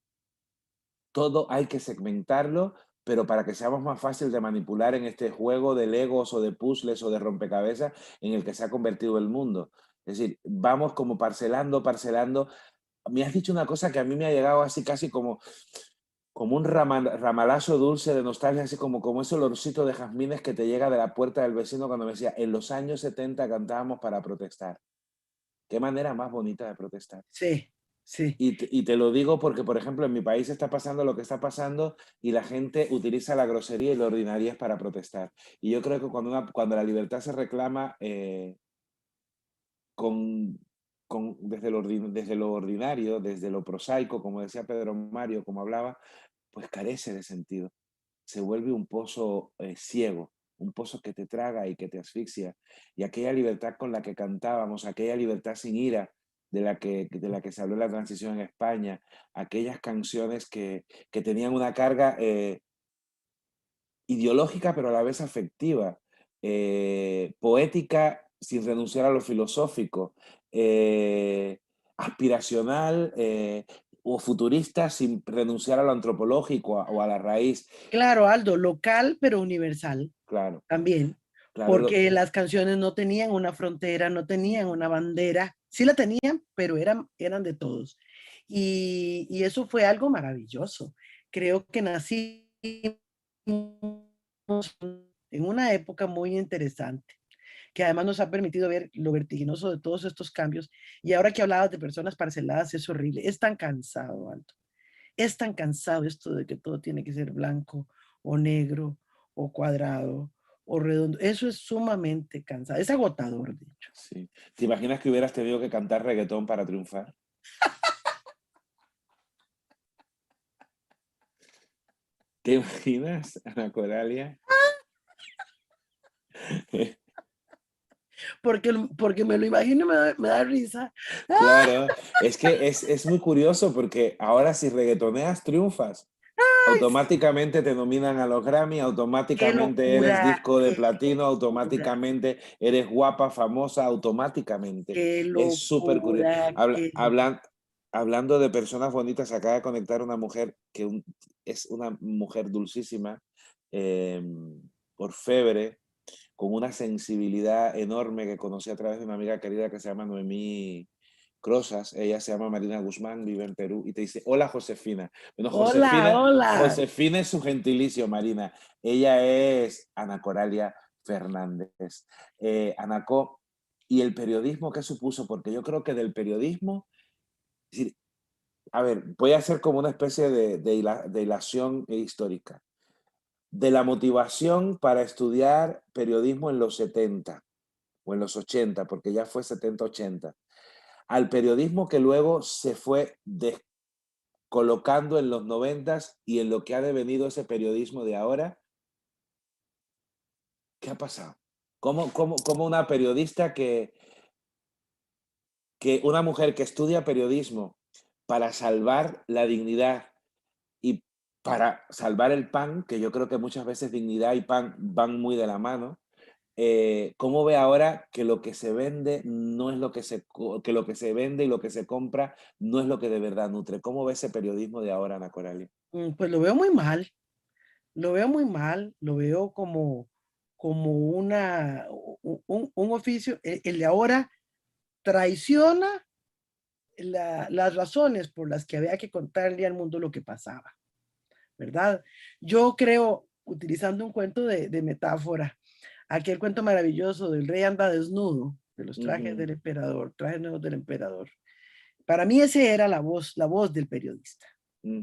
Todo hay que segmentarlo, pero para que seamos más fácil de manipular en este juego de legos o de puzzles o de rompecabezas en el que se ha convertido el mundo. Es decir, vamos como parcelando, parcelando. Me has dicho una cosa que a mí me ha llegado así casi como un ramalazo dulce de nostalgia, así como ese olorcito de jazmines que te llega de la puerta del vecino cuando me decía, en los años 70 cantábamos para protestar. Qué manera más bonita de protestar. Sí, sí. Y te lo digo porque, por ejemplo, en mi país está pasando lo que está pasando y la gente utiliza la grosería y la ordinariez para protestar. Y yo creo que cuando la libertad se reclama con, desde lo ordinario, desde lo prosaico, como decía Pedro Mario, como hablaba, pues carece de sentido. Se vuelve un pozo ciego, un pozo que te traga y que te asfixia. Y aquella libertad con la que cantábamos, aquella libertad sin ira de la que se habló en la transición en España, aquellas canciones que tenían una carga ideológica pero a la vez afectiva, poética sin renunciar a lo filosófico, aspiracional o futurista sin renunciar a lo antropológico o a la raíz. Claro, Aldo, local pero universal Claro, también, claro, porque las canciones no tenían una frontera, no tenían una bandera, sí la tenían, pero eran de todos. Y eso fue algo maravilloso. Creo que nací en una época muy interesante, que además nos ha permitido ver lo vertiginoso de todos estos cambios. Y ahora que hablabas de personas parceladas, es horrible, es tan cansado, Aldo. Es tan cansado esto de que todo tiene que ser blanco o negro o cuadrado o redondo. Eso es sumamente cansado. Es agotador, de hecho. sí. ¿Te imaginas que hubieras tenido que cantar reggaetón para triunfar? ¿Te imaginas, Ana Coralia? Porque me lo imagino y me da risa. Claro, es que es muy curioso porque ahora si reggaetoneas triunfas. automáticamente te nominan a los Grammy, ¡Qué automáticamente eres locura! disco de ¡Qué platino, locura! automáticamente eres guapa, famosa, automáticamente. ¡Qué Es súper curioso. locura! ¡Qué locura! Hablando de personas bonitas, se acaba de conectar una mujer es una mujer dulcísima, orfebre, con una sensibilidad enorme que conocí a través de una amiga querida que se llama Noemí Crozas. Ella se llama Marina Guzmán, vive en Perú y te dice, hola Josefina. Bueno, Hola, hola. Josefina es su gentilicio, Marina. Ella es Ana Coralia Fernández. Anacó, ¿y el periodismo qué supuso? Porque yo creo que del periodismo, es decir, a ver, voy a hacer como una especie de hilación histórica. De la motivación para estudiar periodismo en los 70 o en los 80, porque ya fue 70-80, al periodismo que luego se fue colocando en los 90 y en lo que ha devenido ese periodismo de ahora, ¿qué ha pasado? ¿Cómo una periodista que una mujer que estudia periodismo para salvar la dignidad y para salvar el pan, que yo creo que muchas veces dignidad y pan van muy de la mano, ¿cómo ve ahora que lo que se vende no es lo que lo que se vende y lo que se compra no es lo que de verdad nutre? ¿Cómo ve ese periodismo de ahora, Ana Coralia? Pues lo veo muy mal, lo veo muy mal, lo veo como un oficio, el de ahora traiciona las razones por las que había que contarle al mundo lo que pasaba, ¿verdad? Yo creo, utilizando un cuento de metáfora, aquel cuento maravilloso del rey anda desnudo, de los trajes Ujú, del emperador, trajes nuevos del emperador. Para mí ese era la voz del periodista.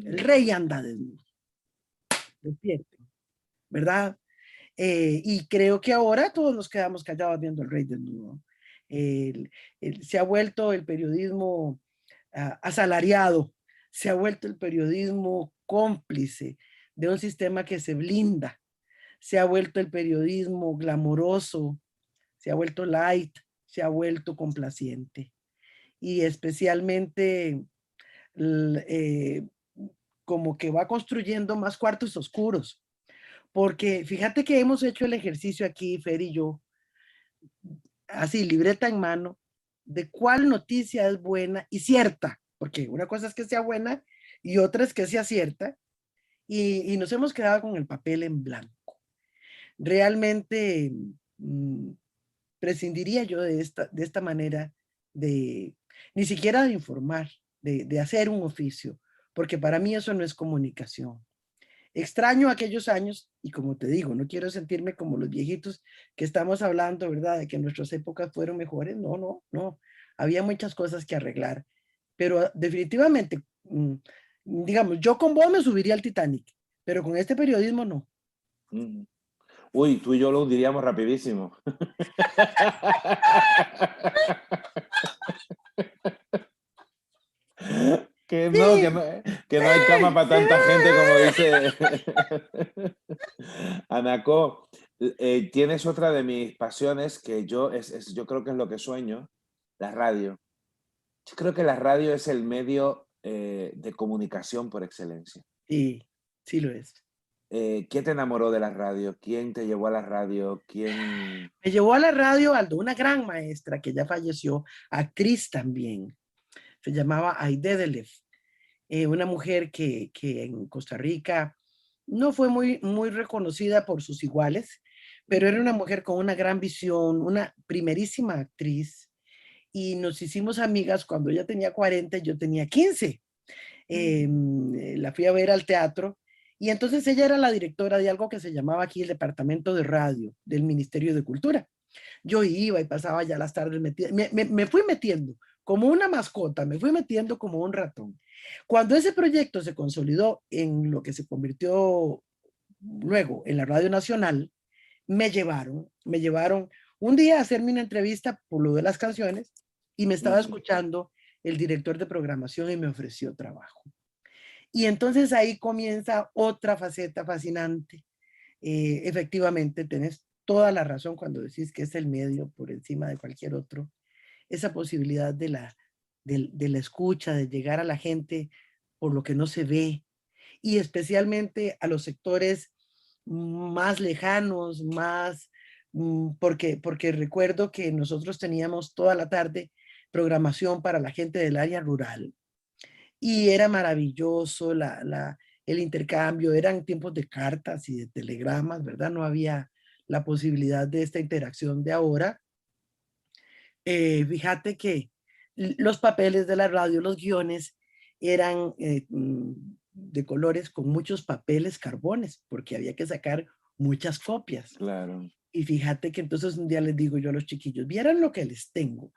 El ujú, rey anda desnudo, despierten, ¿verdad? Y creo que ahora todos nos quedamos callados viendo al rey desnudo. Se ha vuelto el periodismo asalariado, se ha vuelto el periodismo cómplice de un sistema que se blinda, se ha vuelto el periodismo glamoroso, se ha vuelto light, se ha vuelto complaciente. Y especialmente eh, como que va construyendo más cuartos oscuros. Porque fíjate que hemos hecho el ejercicio aquí, Fer y yo, así, libreta en mano, de cuál noticia es buena y cierta, porque una cosa es que sea buena y otra es que sea cierta, y nos hemos quedado con el papel en blanco. Realmente mm, prescindiría yo de esta manera de, ni siquiera de informar, de hacer un oficio, porque para mí eso no es comunicación. Extraño aquellos años y como te digo, no quiero sentirme como los viejitos que estamos hablando, ¿verdad? De que nuestras épocas fueron mejores. No, no, no. Había muchas cosas que arreglar, pero definitivamente, digamos, yo con vos me subiría al Titanic, pero con este periodismo no. ujú. Uy, tú y yo lo hundiríamos rapidísimo. Sí, Que no hay cama para tanta gente, como dice Anacó. Tienes otra de mis pasiones que yo creo que es lo que sueño, la radio. Yo creo que la radio es el medio de comunicación por excelencia. sí, sí lo es. ¿Qué te enamoró de la radio? ¿Quién te llevó a la radio? ¿Quién? Me llevó a la radio Aldo, una gran maestra que ya falleció, actriz también. Se llamaba Aide Delef, una mujer que en Costa Rica no fue muy reconocida por sus iguales, pero era Ujú, una mujer con una gran visión, una primerísima actriz, y nos hicimos amigas cuando ella tenía 40 y yo tenía 15. ujú, La fui a ver al teatro y entonces ella era la directora de algo que se llamaba aquí el Departamento de Radio del Ministerio de Cultura. Yo iba y pasaba ya las tardes metida, me fui metiendo como una mascota, me fui metiendo como un ratón. Cuando ese proyecto se consolidó en lo que se convirtió luego en la Radio Nacional, me llevaron un día a hacerme una entrevista por lo de las canciones y me estaba ujú. escuchando el director de programación y me ofreció trabajo. Y entonces ahí comienza otra faceta fascinante. Efectivamente, tenés toda la razón cuando decís que es el medio por encima de cualquier otro. Esa posibilidad de la escucha, de llegar a la gente por lo que no se ve. y especialmente a los sectores más lejanos, porque recuerdo que nosotros teníamos toda la tarde programación para la gente del área rural y era maravilloso el intercambio, eran tiempos de cartas y de telegramas, ¿verdad? No había la posibilidad de esta interacción de ahora. Fíjate que los papeles de la radio, los guiones, eran de colores con muchos papeles carbones, porque había que sacar muchas copias. Claro. Y fíjate que entonces un día les digo yo a los chiquillos, vieran lo que les tengo,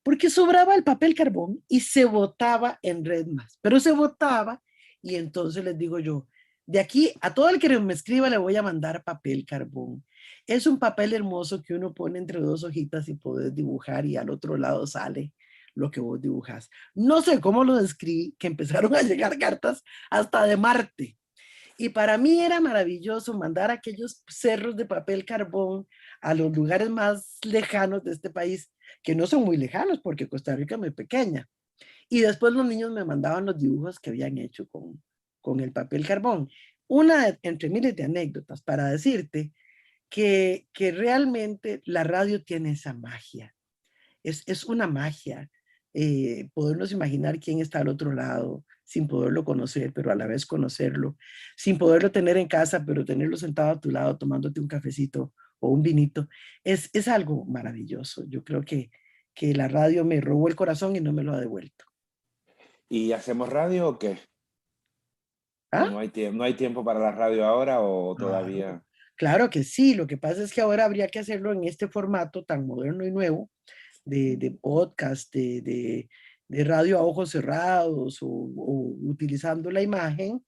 porque sobraba el papel carbón y se botaba en Red Más, pero se botaba y entonces les digo yo, de aquí a todo el que me escriba le voy a mandar papel carbón. Es un papel hermoso que uno pone entre dos hojitas y puedes dibujar y al otro lado sale lo que vos dibujas. No sé cómo lo describí, que empezaron a llegar cartas hasta de Marte. Y para mí era maravilloso mandar aquellos cerros de papel carbón a los lugares más lejanos de este país, que no son muy lejanos porque Costa Rica es muy pequeña. Y después los niños me mandaban los dibujos que habían hecho con el papel carbón. Entre miles de anécdotas para decirte que realmente la radio tiene esa magia. Es una magia podernos imaginar quién está al otro lado sin poderlo conocer, pero a la vez conocerlo, sin poderlo tener en casa, pero tenerlo sentado a tu lado tomándote un cafecito o un vinito. Es algo maravilloso. Yo creo que la radio me robó el corazón y no me lo ha devuelto. ¿Y hacemos radio o qué? ¿O ¿Ah? no hay tiempo para la radio ahora o Claro, todavía? claro que sí. Lo que pasa es que ahora habría que hacerlo en este formato tan moderno y nuevo de podcast, de radio a ojos cerrados o utilizando la imagen,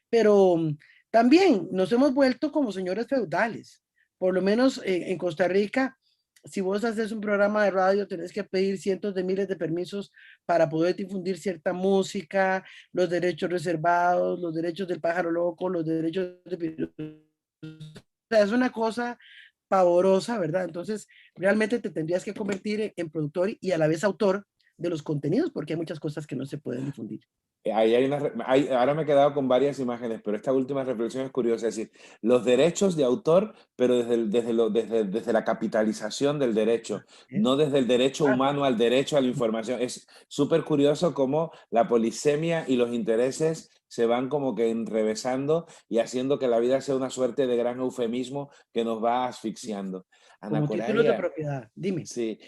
pero también nos hemos vuelto como señores feudales. Por lo menos en Costa Rica, si vos haces un programa de radio, tenés que pedir cientos de miles de permisos para poder difundir cierta música, los derechos reservados, los derechos del pájaro loco, los derechos de... O sea, es una cosa pavorosa, ¿verdad? Entonces, realmente te tendrías que convertir en productor y a la vez autor de los contenidos, porque hay muchas cosas que no se pueden difundir. Ahí ahora me he quedado con varias imágenes, pero esta última reflexión es curiosa, es decir, los derechos de autor, pero desde la capitalización del derecho, ¿Eh? no desde el derecho Ah, humano al derecho a la información. Es súper curioso cómo la polisemia y los intereses se van como que enrevesando y haciendo que la vida sea una suerte de gran eufemismo que nos va asfixiando. Ana como títulos de Coraria, propiedad. Dime. sí,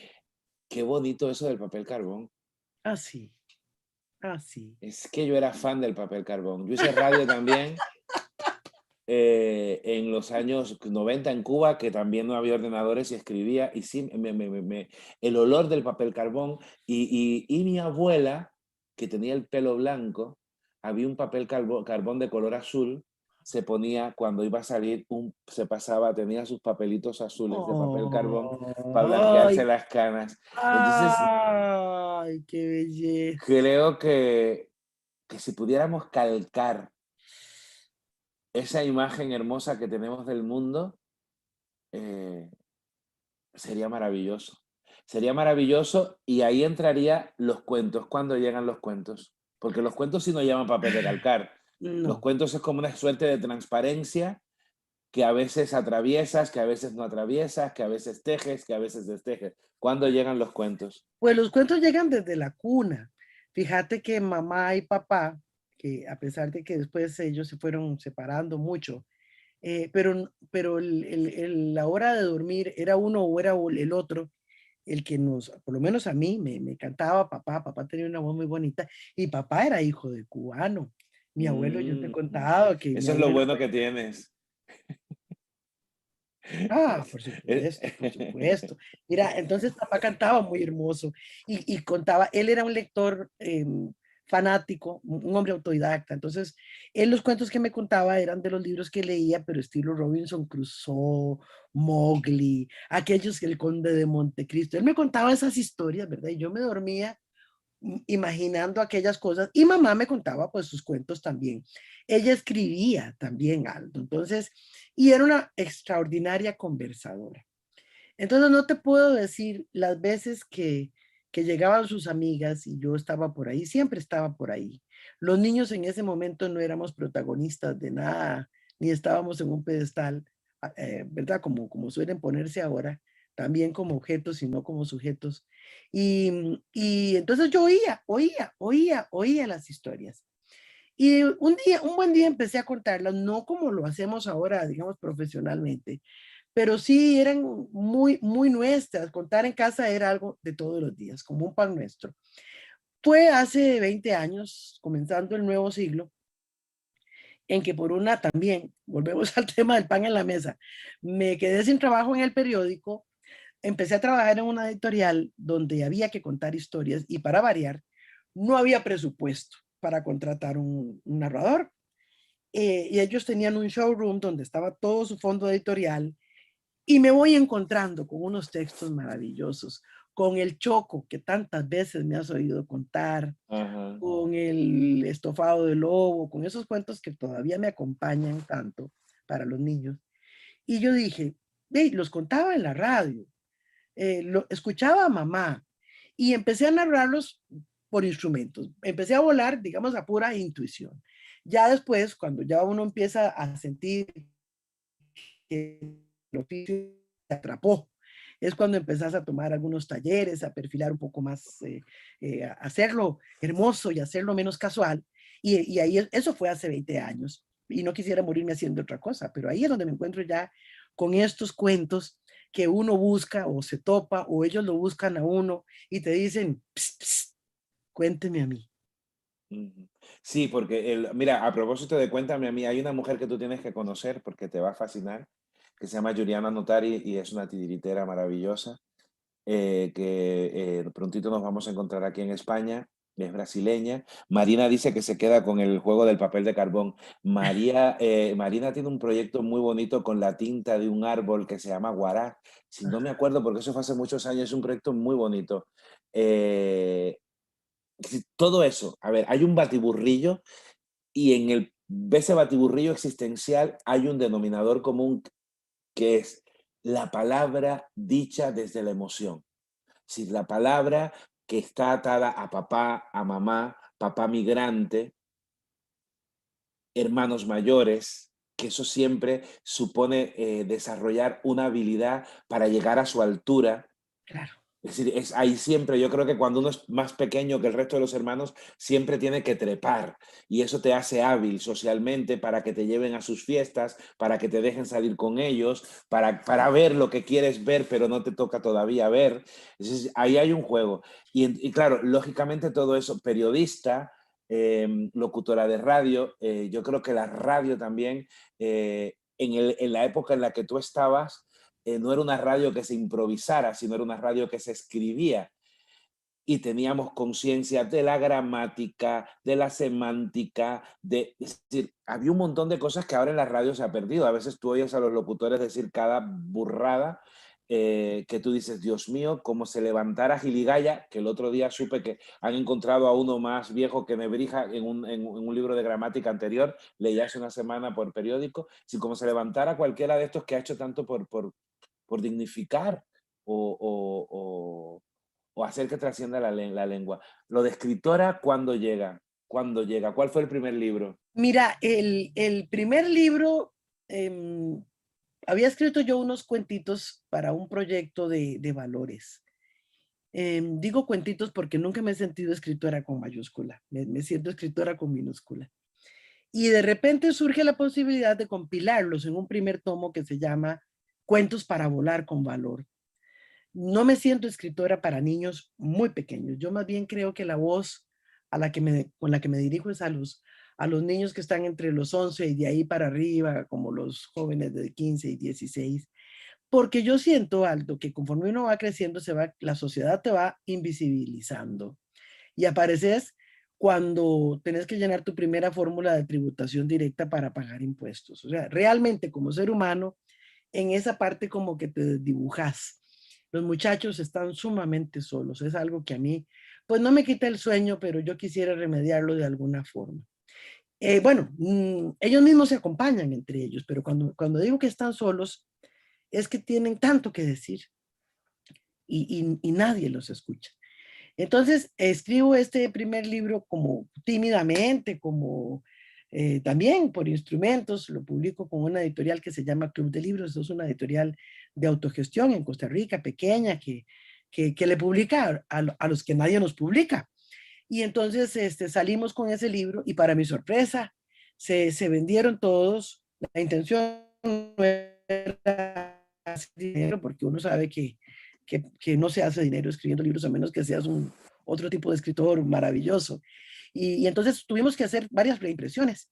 qué bonito eso del papel carbón. Ah, sí. Ah, sí. Es que yo era fan del papel carbón. Yo hice radio también en los años 90 en Cuba, que también no había ordenadores y escribía, y sí, el olor del papel carbón. Y mi abuela, que tenía el pelo blanco, había un papel carbón de color azul, se ponía cuando iba a salir, se pasaba, tenía sus papelitos azules de papel carbón para blanquearse Ay, las canas. Entonces, ay, qué belleza. creo que si pudiéramos calcar esa imagen hermosa que tenemos del mundo, eh, sería maravilloso. Sería maravilloso y ahí entraría los cuentos. ¿Cuándo llegan los cuentos? Porque los cuentos sí no llevan papel de calcar. Los No. cuentos es como una suerte de transparencia que a veces atraviesas, que a veces no atraviesas, que a veces tejes, que a veces destejes. ¿Cuándo llegan los cuentos? Pues los cuentos llegan desde la cuna. Fíjate que mamá y papá, que a pesar de que después ellos se fueron separando mucho, pero la hora de dormir era uno o era el otro, el que por lo menos a mí, me cantaba papá. Papá tenía una voz muy bonita y papá era hijo de cubano. Mi abuelo, yo te he Mm, contado que mi eso es lo abuelo bueno fue... que tienes. Ah, por supuesto, por supuesto. Mira, entonces papá cantaba muy hermoso y contaba, él era un lector fanático, un hombre autodidacta. Entonces, él los cuentos que me contaba eran de los libros que leía, pero estilo Robinson Crusoe, Mowgli, aquellos que el Conde de Montecristo. Él me contaba esas historias, ¿verdad? Y yo me dormía imaginando aquellas cosas y mamá me contaba pues sus cuentos también. Ella escribía también algo, entonces, y era una extraordinaria conversadora. Entonces no te puedo decir las veces que llegaban sus amigas y yo estaba por ahí, siempre estaba por ahí. Los niños en ese momento no éramos protagonistas de nada, ni estábamos en un pedestal, ¿verdad? Como suelen ponerse ahora, también como objetos y no como sujetos. Y entonces yo oía las historias. Y un buen día empecé a contarlas, no como lo hacemos ahora, digamos, profesionalmente, pero sí eran muy nuestras. Contar en casa era algo de todos los días, como un pan nuestro. Fue hace 20 años, comenzando el nuevo siglo, en que por una también, volvemos al tema del pan en la mesa, me quedé sin trabajo en el periódico, empecé a trabajar en una editorial donde había que contar historias y para variar, no había presupuesto para contratar un narrador. Y ellos tenían un showroom donde estaba todo su fondo editorial y me voy encontrando con unos textos maravillosos, con el Choco que tantas veces me has oído contar, Ajá. con el estofado de lobo, con esos cuentos que todavía me acompañan tanto para los niños. Y yo dije, hey, los contaba en la radio, lo escuchaba a mamá y empecé a narrarlos por instrumentos. Empecé a volar, digamos, a pura intuición. Ya después, cuando ya uno empieza a sentir que el oficio te atrapó, es cuando empezás a tomar algunos talleres, a perfilar un poco más, a hacerlo hermoso y hacerlo menos casual. Y ahí, eso fue hace 20 años. Y no quisiera morirme haciendo otra cosa, pero ahí es donde me encuentro ya con estos cuentos que uno busca o se topa o ellos lo buscan a uno y te dicen, pss, pss, cuénteme a mí. Ujú. Sí, porque, mira, a propósito de Cuéntame a mí, hay una mujer que tú tienes que conocer porque te va a fascinar, que se llama Juliana Notari y es una titiritera maravillosa, que prontito nos vamos a encontrar aquí en España, es brasileña. Marina dice que se queda con el juego del papel de carbón. Marina tiene un proyecto muy bonito con la tinta de un árbol que se llama guará. Si no me acuerdo, porque eso fue hace muchos años, es un proyecto muy bonito. Eh, Todo eso, a ver, hay un batiburrillo y en ese batiburrillo existencial hay un denominador común que es la palabra dicha desde la emoción. Si la palabra que está atada a papá, a mamá, papá migrante, hermanos mayores, que eso siempre supone desarrollar una habilidad para llegar a su altura. Claro. Es decir, es ahí siempre, yo creo que cuando uno es más pequeño que el resto de los hermanos, siempre tiene que trepar y eso te hace hábil socialmente para que te lleven a sus fiestas, para que te dejen salir con ellos, para ver lo que quieres ver pero no te toca todavía ver. Entonces, ahí hay un juego. Y claro, lógicamente todo eso, periodista, locutora de radio, yo creo que la radio también, en la época en la que tú estabas, no era una radio que se improvisara, sino era una radio que se escribía y teníamos conciencia de la gramática, de la semántica, es decir, había un montón de cosas que ahora en la radio se ha perdido. A veces tú oyes a los locutores decir cada burrada que tú dices, Dios mío, como se levantara Giligaya, que el otro día supe que han encontrado a uno más viejo que Nebrija en un libro de gramática anterior, leí hace una semana por periódico, si como se levantara cualquiera de estos que ha hecho tanto por dignificar o hacer que trascienda la lengua. Lo de escritora, ¿cuándo llega? ¿Cuándo llega? ¿Cuál fue el primer libro? Mira, el primer libro, había escrito yo unos cuentitos para un proyecto de valores. Digo cuentitos porque nunca me he sentido escritora con mayúscula, me siento escritora con minúscula. Y de repente surge la posibilidad de compilarlos en un primer tomo que se llama Cuentos para volar con valor. No me siento escritora para niños muy pequeños. Yo más bien creo que la voz con la que me dirijo es a los niños que están entre los 11 y de ahí para arriba, como los jóvenes de 15 y 16. Porque yo siento, Aldo, que conforme uno va creciendo, la sociedad te va invisibilizando. Y apareces cuando tenés que llenar tu primera fórmula de tributación directa para pagar impuestos. O sea, realmente como ser humano, en esa parte como que te dibujas. Los muchachos están sumamente solos. Es algo que a mí, pues no me quita el sueño, pero yo quisiera remediarlo de alguna forma. Bueno, ellos mismos se acompañan entre ellos, pero cuando digo que están solos, es que tienen tanto que decir y nadie los escucha. Entonces, escribo este primer libro como tímidamente, como también por instrumentos, lo publico con una editorial que se llama Club de Libros, es una editorial de autogestión en Costa Rica, pequeña, que le publica a los que nadie nos publica. Y entonces salimos con ese libro y para mi sorpresa se vendieron todos. La intención no era hacer dinero porque uno sabe que no se hace dinero escribiendo libros a menos que seas otro tipo de escritor maravilloso. Y entonces tuvimos que hacer varias reimpresiones.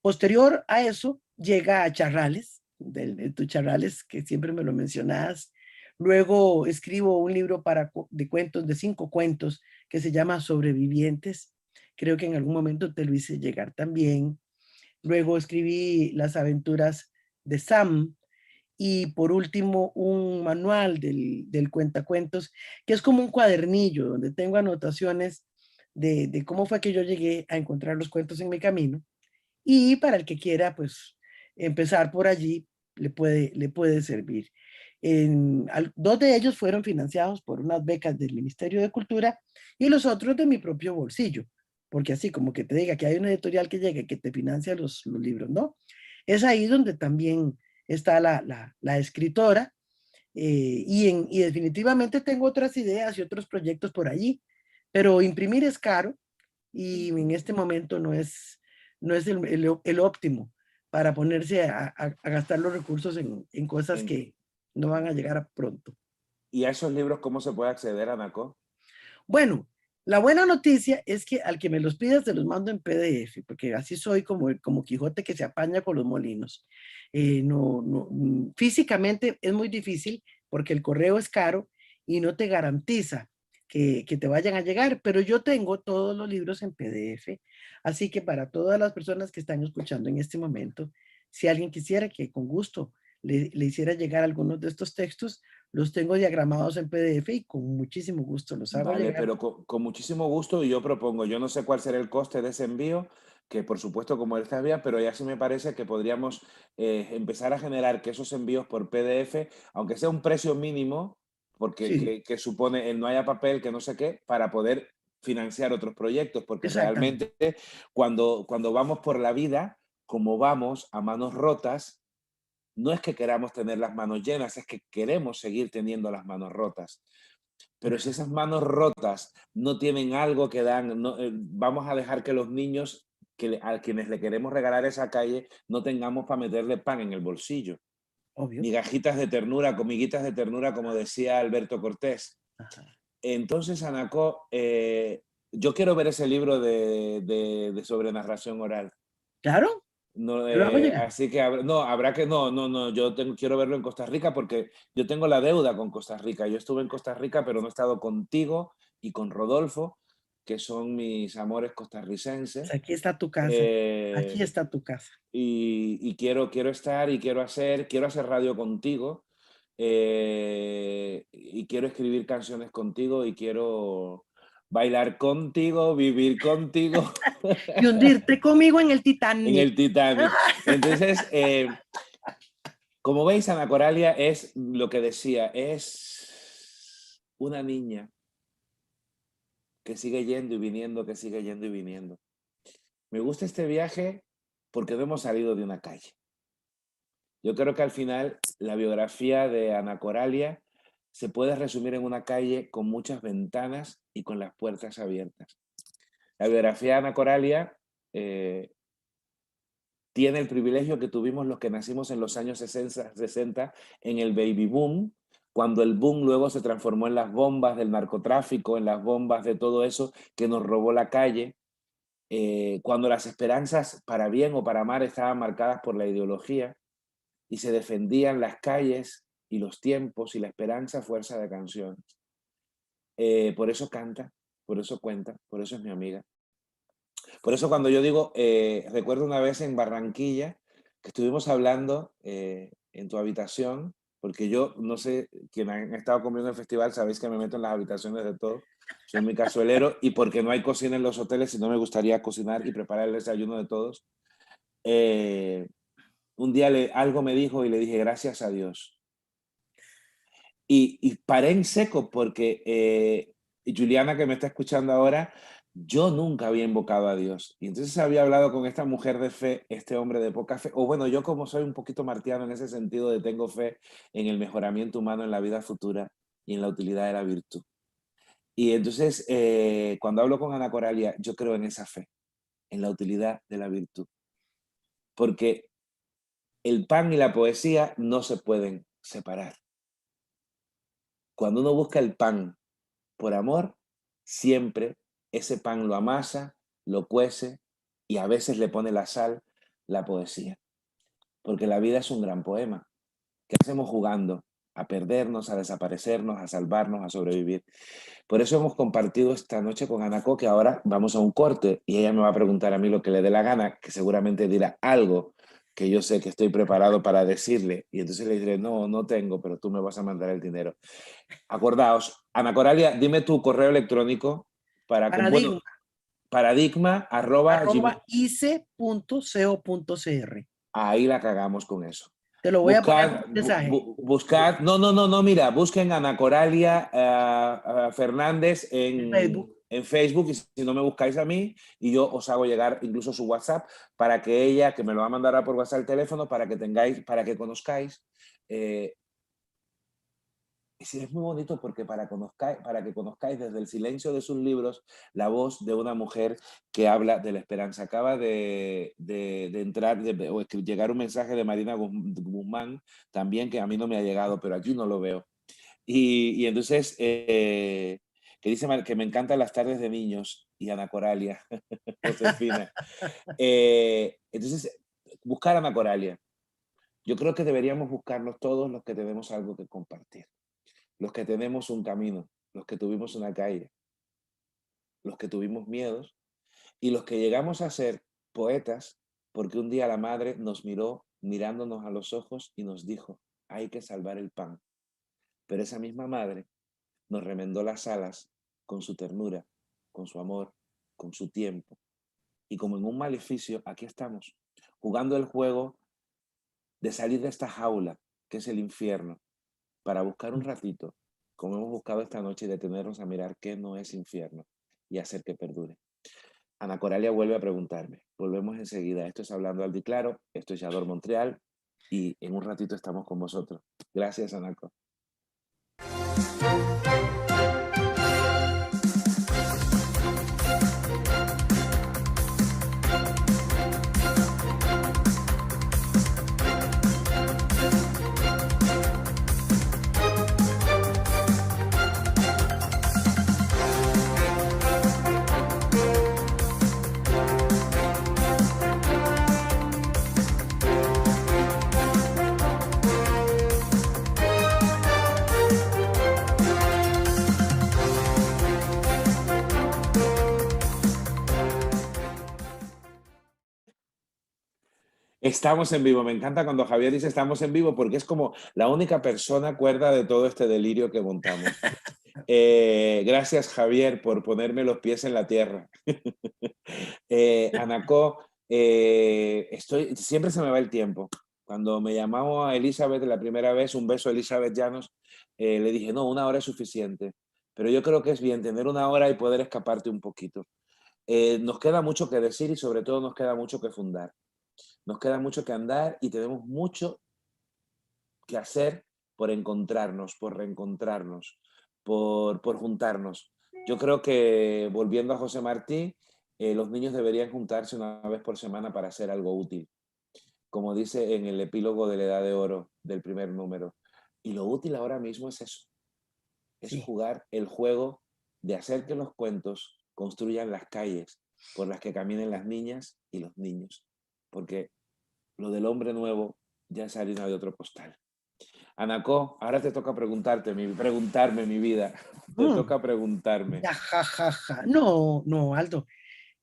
Posterior a eso llega a Charrales, de tu Charrales, que siempre me lo mencionas. Luego escribo un libro de cuentos, de 5 cuentos, que se llama Sobrevivientes. Creo que en algún momento te lo hice llegar también. Luego escribí Las aventuras de Sam. Y por último, un manual del cuentacuentos, que es como un cuadernillo donde tengo anotaciones de cómo fue que yo llegué a encontrar los cuentos en mi camino. Y para el que quiera, pues, empezar por allí, le puede servir. 2 de ellos fueron financiados por unas becas del Ministerio de Cultura y los otros de mi propio bolsillo, porque así como que te diga que hay una editorial que llegue que te financia los libros, ¿no? Es ahí donde también está la escritora y definitivamente tengo otras ideas y otros proyectos por allí, pero imprimir es caro y en este momento no es el óptimo para ponerse a gastar los recursos en cosas que no van a llegar a pronto. ¿Y a esos libros cómo se puede acceder, Anaco? Bueno, la buena noticia es que al que me los pidas te los mando en PDF, porque así soy como Quijote que se apaña con los molinos. Físicamente es muy difícil porque el correo es caro y no te garantiza que te vayan a llegar, pero yo tengo todos los libros en PDF, así que para todas las personas que están escuchando en este momento, si alguien quisiera que con gusto le hiciera llegar algunos de estos textos, los tengo diagramados en PDF y con muchísimo gusto los hago Vale, llegar. pero con muchísimo gusto, y yo propongo, yo no sé cuál será el coste de ese envío, que por supuesto como él está bien, pero ya sí me parece que podríamos empezar a generar que esos envíos por PDF, aunque sea un precio mínimo, porque Sí, que supone el no haya papel, que no sé qué, para poder financiar otros proyectos, porque exactamente. realmente cuando vamos por la vida, como vamos a manos rotas, no es que queramos tener las manos llenas, es que queremos seguir teniendo las manos rotas. Pero si esas manos rotas no tienen algo que dan, vamos a dejar que los niños a quienes le queremos regalar esa calle no tengamos para meterle pan en el bolsillo. Obvio. Migajitas de ternura, comiguitas de ternura, como decía Alberto Cortés. Ajá. Entonces, Anaco, yo quiero ver ese libro de sobre narración oral. Claro, No, te lo hago llegar. así que habrá que, yo quiero verlo en Costa Rica porque yo tengo la deuda con Costa Rica. Yo estuve en Costa Rica, pero no he estado contigo y con Rodolfo, que son mis amores costarricenses. Aquí está tu casa. Eh, Aquí está tu casa. y quiero estar y quiero hacer radio contigo. Y quiero escribir canciones contigo y quiero bailar contigo, vivir contigo. Y hundirte conmigo en el En Titanic. el Titanic. Entonces, como veis, Ana Coralia es lo que decía, es una niña que sigue yendo y viniendo, que sigue yendo y viniendo. Me gusta este viaje porque no hemos salido de una calle. Yo creo que al final la biografía de Ana Coralia se puede resumir en una calle con muchas ventanas y con las puertas abiertas. La biografía de Ana Coralia tiene el privilegio que tuvimos los que nacimos en los años 60 en el baby boom, cuando el boom luego se transformó en las bombas del narcotráfico, en las bombas de todo eso que nos robó la calle, cuando las esperanzas para bien o para mal estaban marcadas por la ideología y se defendían las calles y los tiempos y la esperanza a fuerza de canciones. Por eso canta, por eso cuenta, por eso es mi amiga. Por eso cuando yo digo, recuerdo una vez en Barranquilla que estuvimos hablando en tu habitación, porque yo no sé, quien han estado conmigo en el festival, sabéis que me meto en las habitaciones de todo, soy muy cazuelero y porque no hay cocina en los hoteles y no me gustaría cocinar y preparar el desayuno de todos, un día algo me dijo y le dije gracias a Dios. Y paré en seco porque y Juliana, que me está escuchando ahora, yo nunca había invocado a Dios. Y entonces había hablado con esta mujer de fe, este hombre de poca fe. O bueno, yo como soy un poquito martiano en ese sentido de tengo fe en el mejoramiento humano en la vida futura y en la utilidad de la virtud. Y entonces, cuando hablo con Ana Coralia, yo creo en esa fe, en la utilidad de la virtud. Porque el pan y la poesía no se pueden separar. Cuando uno busca el pan por amor, siempre ese pan lo amasa, lo cuece y a veces le pone la sal, la poesía. Porque la vida es un gran poema. ¿Qué hacemos jugando? A perdernos, a desaparecernos, a salvarnos, a sobrevivir. Por eso hemos compartido esta noche con Anacó, que ahora vamos a un corte y ella me va a preguntar a mí lo que le dé la gana, que seguramente dirá algo que yo sé que estoy preparado para decirle. Y entonces le diré, no, no tengo, pero tú me vas a mandar el dinero. Acordaos, Ana Coralia, dime tu correo electrónico para que, bueno, Paradigma, paradigma@gmail. ice.co.cr. Ahí la cagamos con eso. Te lo voy a poner Buscad, como mensaje. buscad, no, mira, busquen Ana Coralia Fernández En Facebook. en Facebook y si no me buscáis a mí y yo os hago llegar incluso su WhatsApp para que ella, que me lo va a mandar por WhatsApp el teléfono, para que tengáis, para que conozcáis. Es muy bonito porque para que conozcáis desde el silencio de sus libros la voz de una mujer que habla de la esperanza. Acaba de entrar, llegar un mensaje de Marina Guzmán, también que a mí no me ha llegado, pero aquí no lo veo. Y entonces, que dice que me encantan las tardes de niños y Ana Coralia, Josefina. Entonces, buscar a Ana Coralia. Yo creo que deberíamos buscarnos todos los que tenemos algo que compartir. Los que tenemos un camino, los que tuvimos una calle, los que tuvimos miedos y los que llegamos a ser poetas porque un día la madre nos miró mirándonos a los ojos y nos dijo, hay que salvar el pan. Pero esa misma madre nos remendó las alas con su ternura, con su amor, con su tiempo. Y como en un maleficio, aquí estamos, jugando el juego de salir de esta jaula que es el infierno, para buscar un ratito, como hemos buscado esta noche, y detenernos a mirar qué no es infierno y hacer que perdure. Ana Coralia vuelve a preguntarme. Volvemos enseguida. Esto es Hablando Alto y Claro, esto es Yador Montreal y en un ratito estamos con vosotros. Gracias, Anaco. Estamos en vivo. Me encanta cuando Javier dice estamos en vivo porque es como la única persona cuerda de todo este delirio que montamos. Gracias, Javier, por ponerme los pies en la tierra. Anacó, siempre se me va el tiempo. Cuando me llamó a Elizabeth la primera vez, un beso a Elizabeth Llanos, le dije, no, 1 hora es suficiente. Pero yo creo que es bien tener 1 hora y poder escaparte un poquito. Nos queda mucho que decir y sobre todo nos queda mucho que fundar. Nos queda mucho que andar y tenemos mucho que hacer por encontrarnos, por reencontrarnos, por juntarnos. Yo creo que, volviendo a José Martí, los niños deberían juntarse 1 vez por semana para hacer algo útil, como dice en el epílogo de la Edad de Oro del primer número. Y lo útil ahora mismo es eso, es jugar el juego de hacer que los cuentos construyan las calles por las que caminen las niñas y los niños, porque lo del hombre nuevo ya es harina de otro costal. Anacó, ahora te toca preguntarme mi vida. Te toca preguntarme. Ja, ja, ja, ja. No, no, Aldo.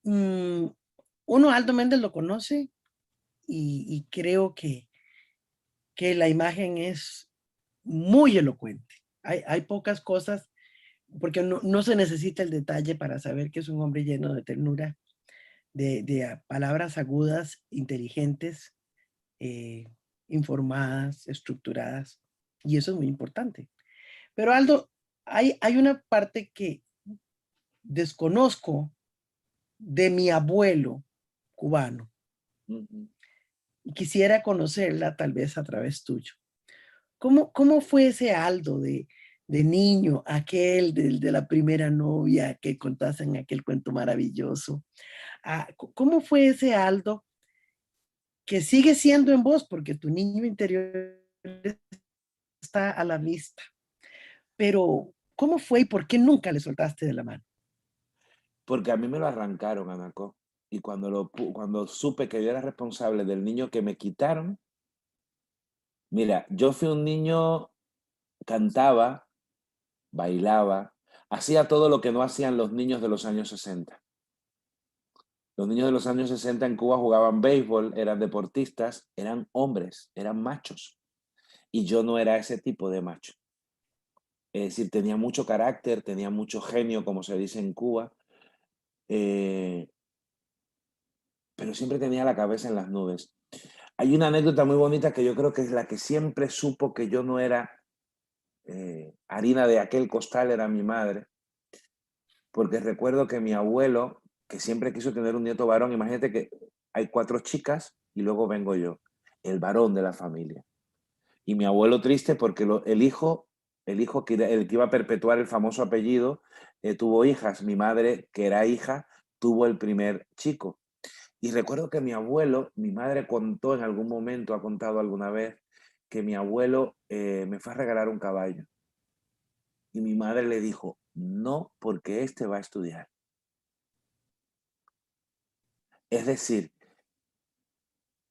Uno, Aldo Méndez lo conoce y creo que la imagen es muy elocuente. Hay pocas cosas, porque no se necesita el detalle para saber que es un hombre lleno de ternura, de palabras agudas, inteligentes, informadas, estructuradas, y eso es muy importante. Pero Aldo, hay una parte que desconozco de mi abuelo cubano. Ujú. Y quisiera conocerla tal vez a través tuyo. ¿Cómo fue ese Aldo de niño, aquel de la primera novia que contaste en aquel cuento maravilloso? ¿Cómo fue ese Aldo que sigue siendo en vos, porque tu niño interior está a la vista? Pero, ¿cómo fue y por qué nunca le soltaste de la mano? Porque a mí me lo arrancaron, Anacó. Y cuando supe que yo era responsable del niño que me quitaron, mira, yo fui un niño, cantaba, bailaba, hacía todo lo que no hacían los niños de los años 60. Los niños de los años 60 en Cuba jugaban béisbol, eran deportistas, eran hombres, eran machos. Y yo no era ese tipo de macho. Es decir, tenía mucho carácter, tenía mucho genio, como se dice en Cuba, pero siempre tenía la cabeza en las nubes. Hay una anécdota muy bonita que yo creo que es la que siempre supo que yo no era harina de aquel costal, era mi madre, porque recuerdo que mi abuelo, que siempre quiso tener un nieto varón, imagínate que hay 4 chicas y luego vengo yo, el varón de la familia. Y mi abuelo triste porque el hijo el que iba a perpetuar el famoso apellido, tuvo hijas. Mi madre, que era hija, tuvo el primer chico. Y recuerdo que mi madre contó en algún momento, ha contado alguna vez, que mi abuelo me fue a regalar un caballo. Y mi madre le dijo, no, porque este va a estudiar. Es decir,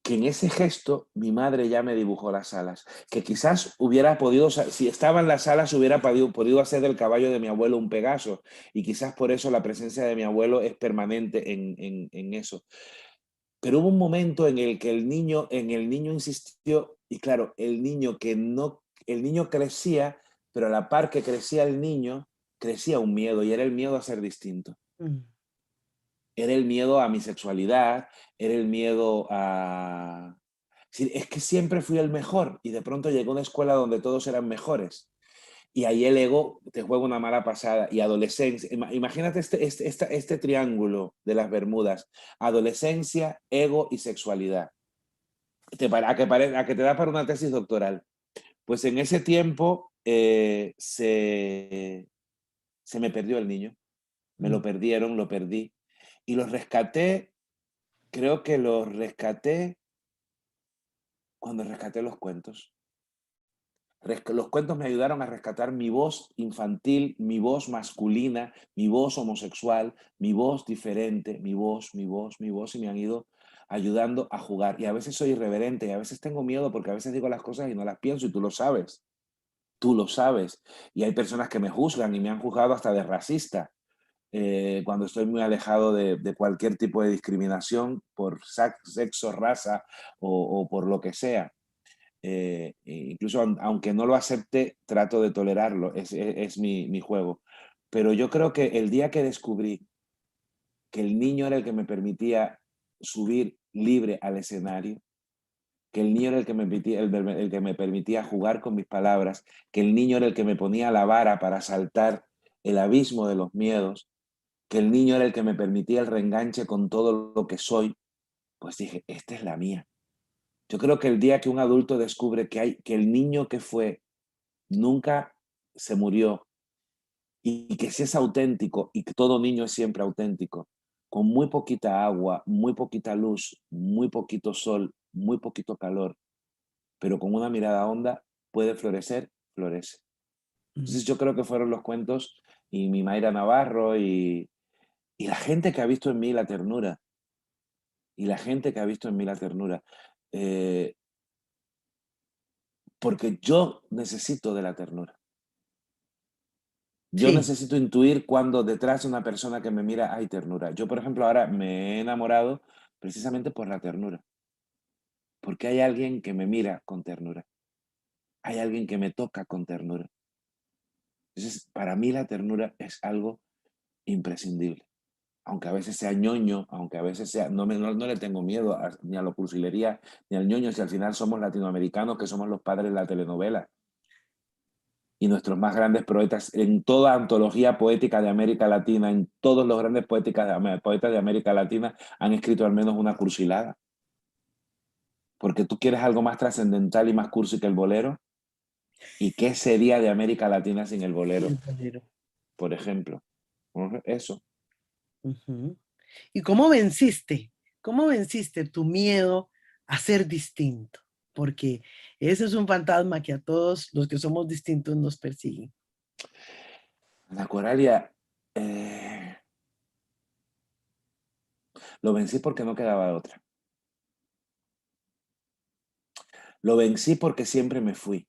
que en ese gesto mi madre ya me dibujó las alas, que quizás hubiera podido, si estaba en las alas, hubiera podido hacer del caballo de mi abuelo un Pegaso, y quizás por eso la presencia de mi abuelo es permanente en eso. Pero hubo un momento en el que en el niño insistió, y claro, el niño crecía, pero a la par que crecía el niño, crecía un miedo, y era el miedo a ser distinto. Mm. Era el miedo a mi sexualidad, era el miedo a... Es que siempre fui el mejor y de pronto llegó a una escuela donde todos eran mejores. Y ahí el ego te juega una mala pasada. Y adolescencia, imagínate este triángulo de las Bermudas: adolescencia, ego y sexualidad. A que te da para una tesis doctoral. Pues en ese tiempo se me perdió el niño. Me lo perdieron, lo perdí. Y lo rescaté, creo que lo rescaté cuando rescaté los cuentos. Los cuentos me ayudaron a rescatar mi voz infantil, mi voz masculina, mi voz homosexual, mi voz diferente, mi voz, y me han ido ayudando a jugar. Y a veces soy irreverente, y a veces tengo miedo porque a veces digo las cosas y no las pienso, y tú lo sabes. Tú lo sabes. Y hay personas que me juzgan y me han juzgado hasta de racista. Cuando estoy muy alejado de cualquier tipo de discriminación por sexo, raza o por lo que sea. Incluso aunque no lo acepte, trato de tolerarlo, es mi juego. Pero yo creo que el día que descubrí que el niño era el que me permitía subir libre al escenario, que el niño era el que me permitía jugar con mis palabras, que el niño era el que me ponía la vara para saltar el abismo de los miedos, que el niño era el que me permitía el reenganche con todo lo que soy, pues dije, esta es la mía. Yo creo que el día que un adulto descubre que el niño que fue nunca se murió, y que si es auténtico, y que todo niño es siempre auténtico, con muy poquita agua, muy poquita luz, muy poquito sol, muy poquito calor, pero con una mirada honda, puede florecer, florece. Entonces yo creo que fueron los cuentos y mi Mayra Navarro y la gente que ha visto en mí la ternura. Y la gente que ha visto en mí la ternura. Porque yo necesito de la ternura. Yo Sí. necesito intuir cuando detrás de una persona que me mira hay ternura. Yo, por ejemplo, ahora me he enamorado precisamente por la ternura. Porque hay alguien que me mira con ternura. Hay alguien que me toca con ternura. Entonces, para mí la ternura es algo imprescindible. Aunque a veces sea ñoño, aunque a veces sea... No le tengo miedo ni a la cursilería, ni al ñoño, si al final somos latinoamericanos, que somos los padres de la telenovela. y nuestros más grandes poetas, en toda antología poética de América Latina, en todos los grandes poetas de América Latina han escrito al menos una cursilada. Porque tú quieres algo más trascendental y más cursi que el bolero. ¿Y qué sería de América Latina sin el bolero, El bolero. por ejemplo? Eso. Ujú. ¿Y cómo venciste? ¿Cómo venciste tu miedo a ser distinto? Porque ese es un fantasma que a todos los que somos distintos nos persigue. Ana Coralia, lo vencí porque no quedaba otra. Lo vencí porque siempre me fui.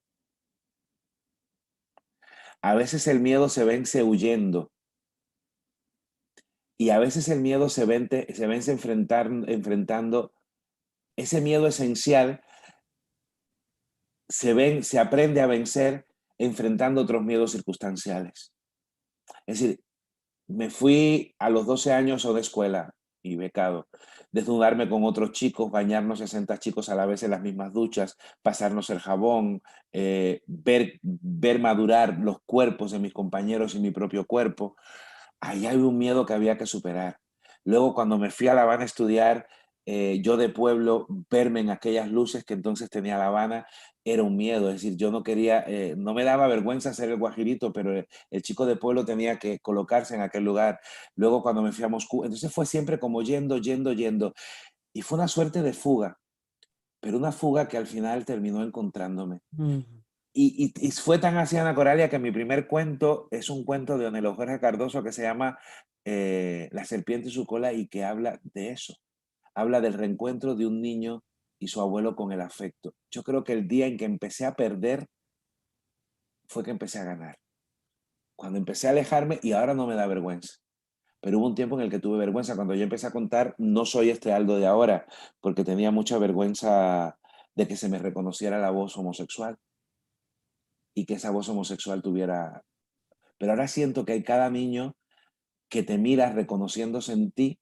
A veces el miedo se vence huyendo. Y a veces el miedo se vence enfrentando. Ese miedo esencial se aprende a vencer enfrentando otros miedos circunstanciales. Es decir, me fui a los 12 años a una escuela y becado, desnudarme con otros chicos, bañarnos 60 chicos a la vez en las mismas duchas, pasarnos el jabón, ver madurar los cuerpos de mis compañeros y mi propio cuerpo. Ahí hay un miedo que había que superar. Luego, cuando me fui a La Habana a estudiar, yo de pueblo, verme en aquellas luces que entonces tenía La Habana, era un miedo. Es decir, yo no quería, no me daba vergüenza ser el guajirito, pero el chico de pueblo tenía que colocarse en aquel lugar. Luego, cuando me fui a Moscú, entonces fue siempre como yendo. Y fue una suerte de fuga, pero una fuga que al final terminó encontrándome. Ujú. Y fue tan así, Ana Coralia, que mi primer cuento es un cuento de Onelo Jorge Cardoso que se llama La serpiente y su cola, y que habla de eso. Habla del reencuentro de un niño y su abuelo con el afecto. Yo creo que el día en que empecé a perder fue que empecé a ganar. Cuando empecé a alejarme, y ahora no me da vergüenza. Pero hubo un tiempo en el que tuve vergüenza. Cuando yo empecé a contar, no soy este Aldo de ahora, porque tenía mucha vergüenza de que se me reconociera la voz homosexual y que esa voz homosexual tuviera. Pero ahora siento que hay cada niño que te mira reconociéndose en ti,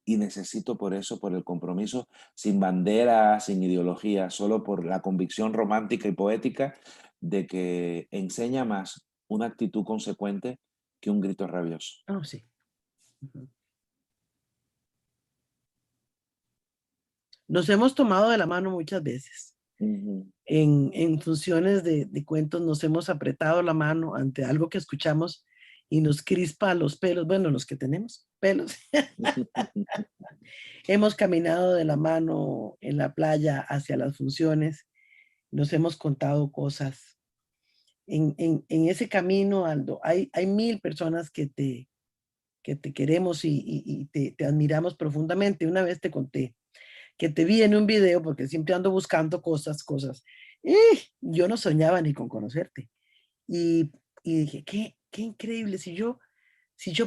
y necesito por eso, por el compromiso, sin bandera, sin ideología, solo por la convicción romántica y poética de que enseña más una actitud consecuente que un grito rabioso. Oh, sí. Ujú. Nos hemos tomado de la mano muchas veces. Ujú. En funciones de cuentos nos hemos apretado la mano ante algo que escuchamos y nos crispa los pelos, bueno, los que tenemos pelos. Hemos caminado de la mano en la playa hacia las funciones, nos hemos contado cosas. En ese camino, Aldo, hay 1000 personas que te queremos y te admiramos profundamente. Una vez te conté que te vi en un video, porque siempre ando buscando cosas. Y yo no soñaba ni con conocerte. Y dije, qué increíble, si yo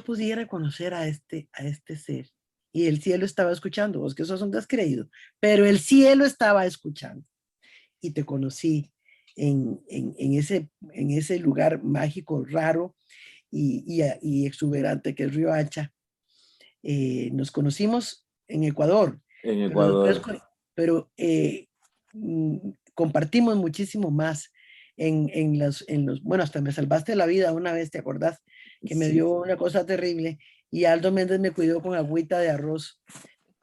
pudiera conocer a este ser. Y el cielo estaba escuchando, vos que sos un descreído, pero el cielo estaba escuchando. Y te conocí en ese lugar mágico, raro y exuberante que es Riohacha. Nos conocimos en Ecuador, En pero después, Ecuador. pero compartimos muchísimo más bueno, hasta me salvaste la vida una vez, ¿te acordás? Que me Sí. dio una cosa terrible y Aldo Méndez me cuidó con agüita de arroz,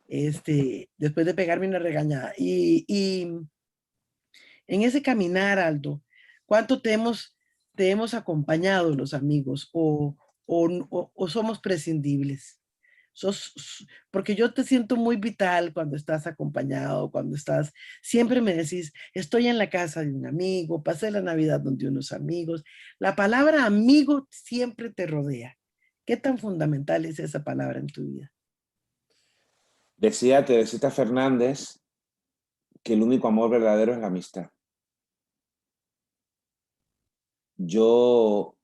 después de pegarme una regañada. Y en ese caminar, Aldo, ¿cuánto te hemos acompañado los amigos o somos prescindibles? Porque yo te siento muy vital cuando estás acompañado, siempre me decís, estoy en la casa de un amigo, pasé la Navidad donde unos amigos. La palabra amigo siempre te rodea. ¿Qué tan fundamental es esa palabra en tu vida? Decía Teresita Fernández que el único amor verdadero es la amistad. Yo,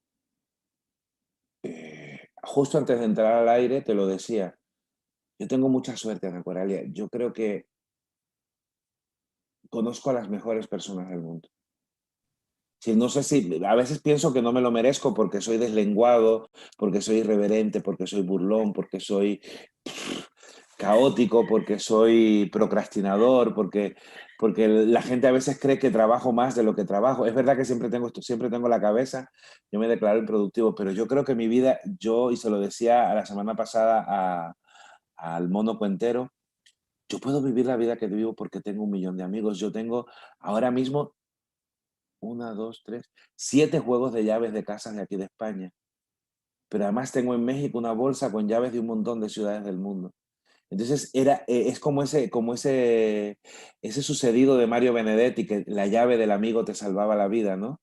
justo antes de entrar al aire, te lo decía, yo tengo mucha suerte, Ana Coralia. Yo creo que conozco a las mejores personas del mundo. Sí, no sé si, a veces pienso que no me lo merezco porque soy deslenguado, porque soy irreverente, porque soy burlón, porque soy... caótico, porque soy procrastinador, porque la gente a veces cree que trabajo más de lo que trabajo. Es verdad que siempre tengo la cabeza, yo me declaro improductivo, pero yo creo que mi vida, y se lo decía a la semana pasada al mono cuentero, yo puedo vivir la vida que vivo porque tengo 1 millón de amigos. Yo tengo ahora mismo 7 juegos de llaves de casas de aquí de España. Pero además tengo en México una bolsa con llaves de un montón de ciudades del mundo. Entonces es como ese sucedido de Mario Benedetti, que la llave del amigo te salvaba la vida, ¿no?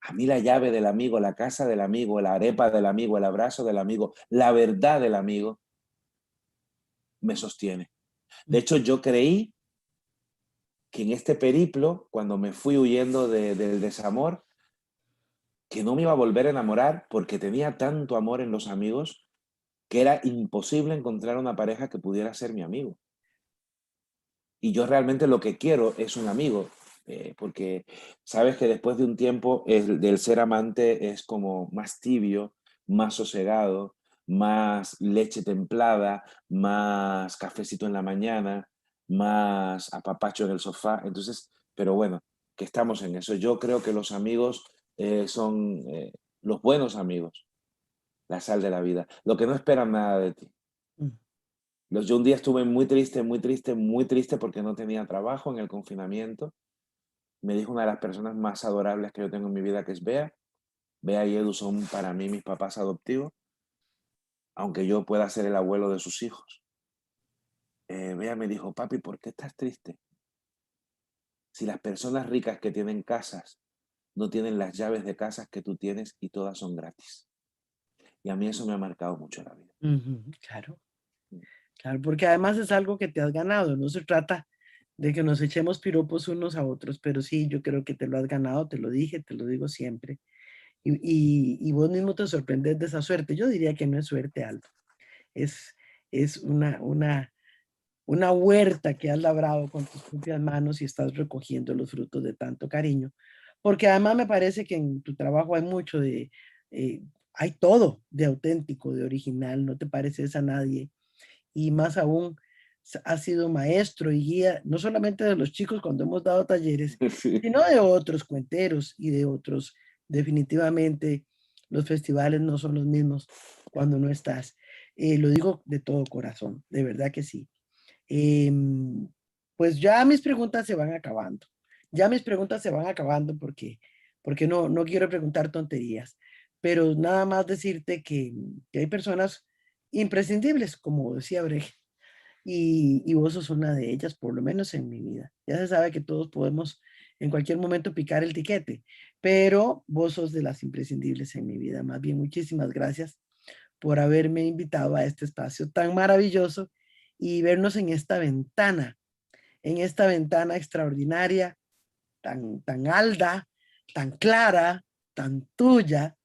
A mí la llave del amigo, la casa del amigo, la arepa del amigo, el abrazo del amigo, la verdad del amigo me sostiene. De hecho, yo creí que en este periplo, cuando me fui huyendo del desamor, que no me iba a volver a enamorar porque tenía tanto amor en los amigos que era imposible encontrar una pareja que pudiera ser mi amigo. Y yo realmente lo que quiero es un amigo, porque sabes que después de un tiempo del ser amante es como más tibio, más sosegado, más leche templada, más cafecito en la mañana, más apapacho en el sofá. Entonces, pero bueno, que estamos en eso. Yo creo que los amigos son los buenos amigos, la sal de la vida, lo que no esperan nada de ti. Mm. Yo un día estuve muy triste, muy triste, muy triste porque no tenía trabajo en el confinamiento. Me dijo una de las personas más adorables que yo tengo en mi vida, que es Bea. Bea y Edu son para mí mis papás adoptivos, aunque yo pueda ser el abuelo de sus hijos. Bea me dijo, papi, ¿por qué estás triste? Si las personas ricas que tienen casas no tienen las llaves de casas que tú tienes y todas son gratis. Y a mí eso me ha marcado mucho la vida. Ujú, claro, claro, porque además es algo que te has ganado, no se trata de que nos echemos piropos unos a otros, pero sí, yo creo que te lo has ganado, te lo dije, te lo digo siempre, y vos mismo te sorprendes de esa suerte. Yo diría que no es suerte, Aldo, es, es una huerta que has labrado con tus propias manos y estás recogiendo los frutos de tanto cariño, porque además me parece que en tu trabajo hay mucho eh, hay todo de auténtico, de original, no te pareces a nadie, y más aún has sido maestro y guía, no solamente de los chicos cuando hemos dado talleres, Sí. sino de otros cuenteros y de otros. Definitivamente los festivales no son los mismos cuando no estás. Lo digo de todo corazón, de verdad que sí. Em, pues ya mis preguntas se van acabando. Ya mis preguntas se van acabando porque no quiero preguntar tonterías, pero nada más decirte que hay personas imprescindibles, como decía Brecht, y vos sos una de ellas, por lo menos en mi vida. Ya se sabe que todos podemos en cualquier momento picar el tiquete, pero vos sos de las imprescindibles en mi vida. Más bien, muchísimas gracias por haberme invitado a este espacio tan maravilloso y vernos en esta ventana extraordinaria, tan alta, tan clara, tan tuya,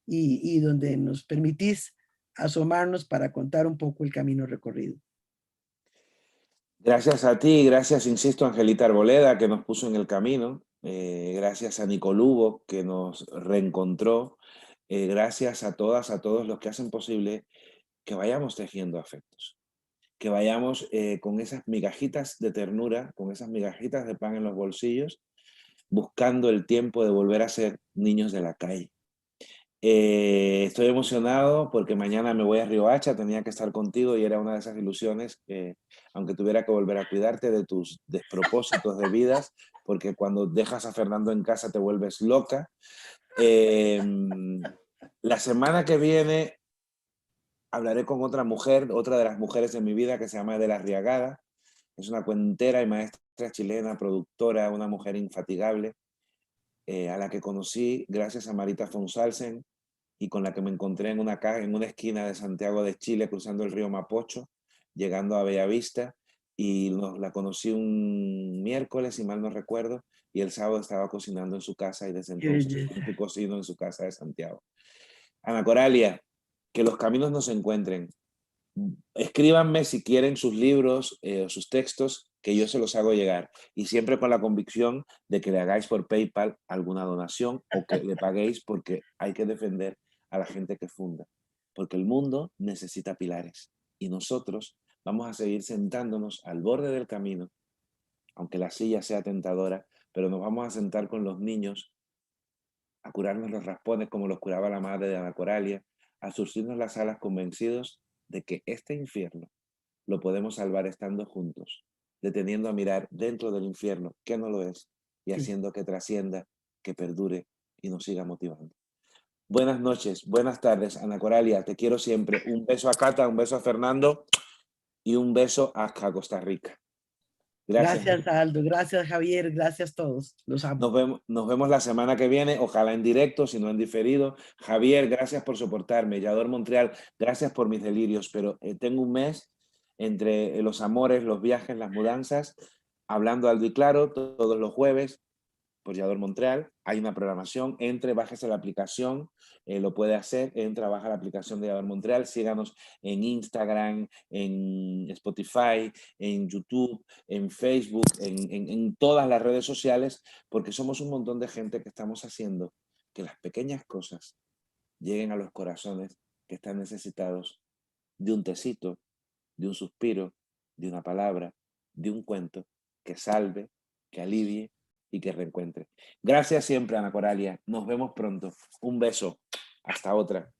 y donde nos permitís asomarnos para contar un poco el camino recorrido. Gracias a ti, gracias, insisto, a Angelita Arboleda, que nos puso en el camino. Gracias a Nico Lugo, que nos reencontró. Gracias a todas, a todos los que hacen posible que vayamos tejiendo afectos, que vayamos con esas migajitas de ternura, con esas migajitas de pan en los bolsillos, buscando el tiempo de volver a ser niños de la calle. Estoy emocionado porque mañana me voy a Riohacha, tenía que estar contigo y era una de esas ilusiones, aunque tuviera que volver a cuidarte de tus despropósitos de vidas, porque cuando dejas a Fernando en casa te vuelves loca. La semana que viene hablaré con otra mujer, otra de las mujeres de mi vida, que se llama Adela Arriagada. Es una cuentera y maestra chilena, productora, una mujer infatigable, a la que conocí gracias a Marita Fonsalsen y con la que me encontré en una esquina de Santiago de Chile, cruzando el río Mapocho, llegando a Bellavista, y la conocí un miércoles, si mal no recuerdo, y el sábado estaba cocinando en su casa y desde Qué entonces belleza. cocino en su casa de Santiago. Ana Coralia, que los caminos nos encuentren. Escríbanme si quieren sus libros o sus textos, que yo se los hago llegar. Y siempre con la convicción de que le hagáis por PayPal alguna donación o que le paguéis, porque hay que defender a la gente que funda. Porque el mundo necesita pilares y nosotros vamos a seguir sentándonos al borde del camino, aunque la silla sea tentadora, pero nos vamos a sentar con los niños a curarnos los raspones como los curaba la madre de Ana Coralia, a surcirnos las alas convencidos de que este infierno lo podemos salvar estando juntos, deteniendo a mirar dentro del infierno, que no lo es, y Sí. haciendo que trascienda, que perdure y nos siga motivando. Buenas noches, buenas tardes, Ana Coralia, te quiero siempre. Un beso a Cata, un beso a Fernando y un beso hasta Costa Rica. Gracias. Gracias, Aldo. Gracias, Javier. Gracias a todos. Los amo. Nos vemos la semana que viene, ojalá en directo, si no en diferido. Javier, gracias por soportarme. Yador Montreal, gracias por mis delirios, pero tengo un mes entre los amores, los viajes, las mudanzas, hablando alto y claro todos los jueves por Yador Montreal. Hay una programación, bájese la aplicación, lo puede hacer, baja la aplicación de Yador Montreal, síganos en Instagram, en Spotify, en YouTube, en Facebook, en todas las redes sociales, porque somos un montón de gente que estamos haciendo que las pequeñas cosas lleguen a los corazones que están necesitados de un tecito, de un suspiro, de una palabra, de un cuento que salve, que alivie y que reencuentre. Gracias siempre, Ana Coralia. Nos vemos pronto. Un beso. Hasta otra.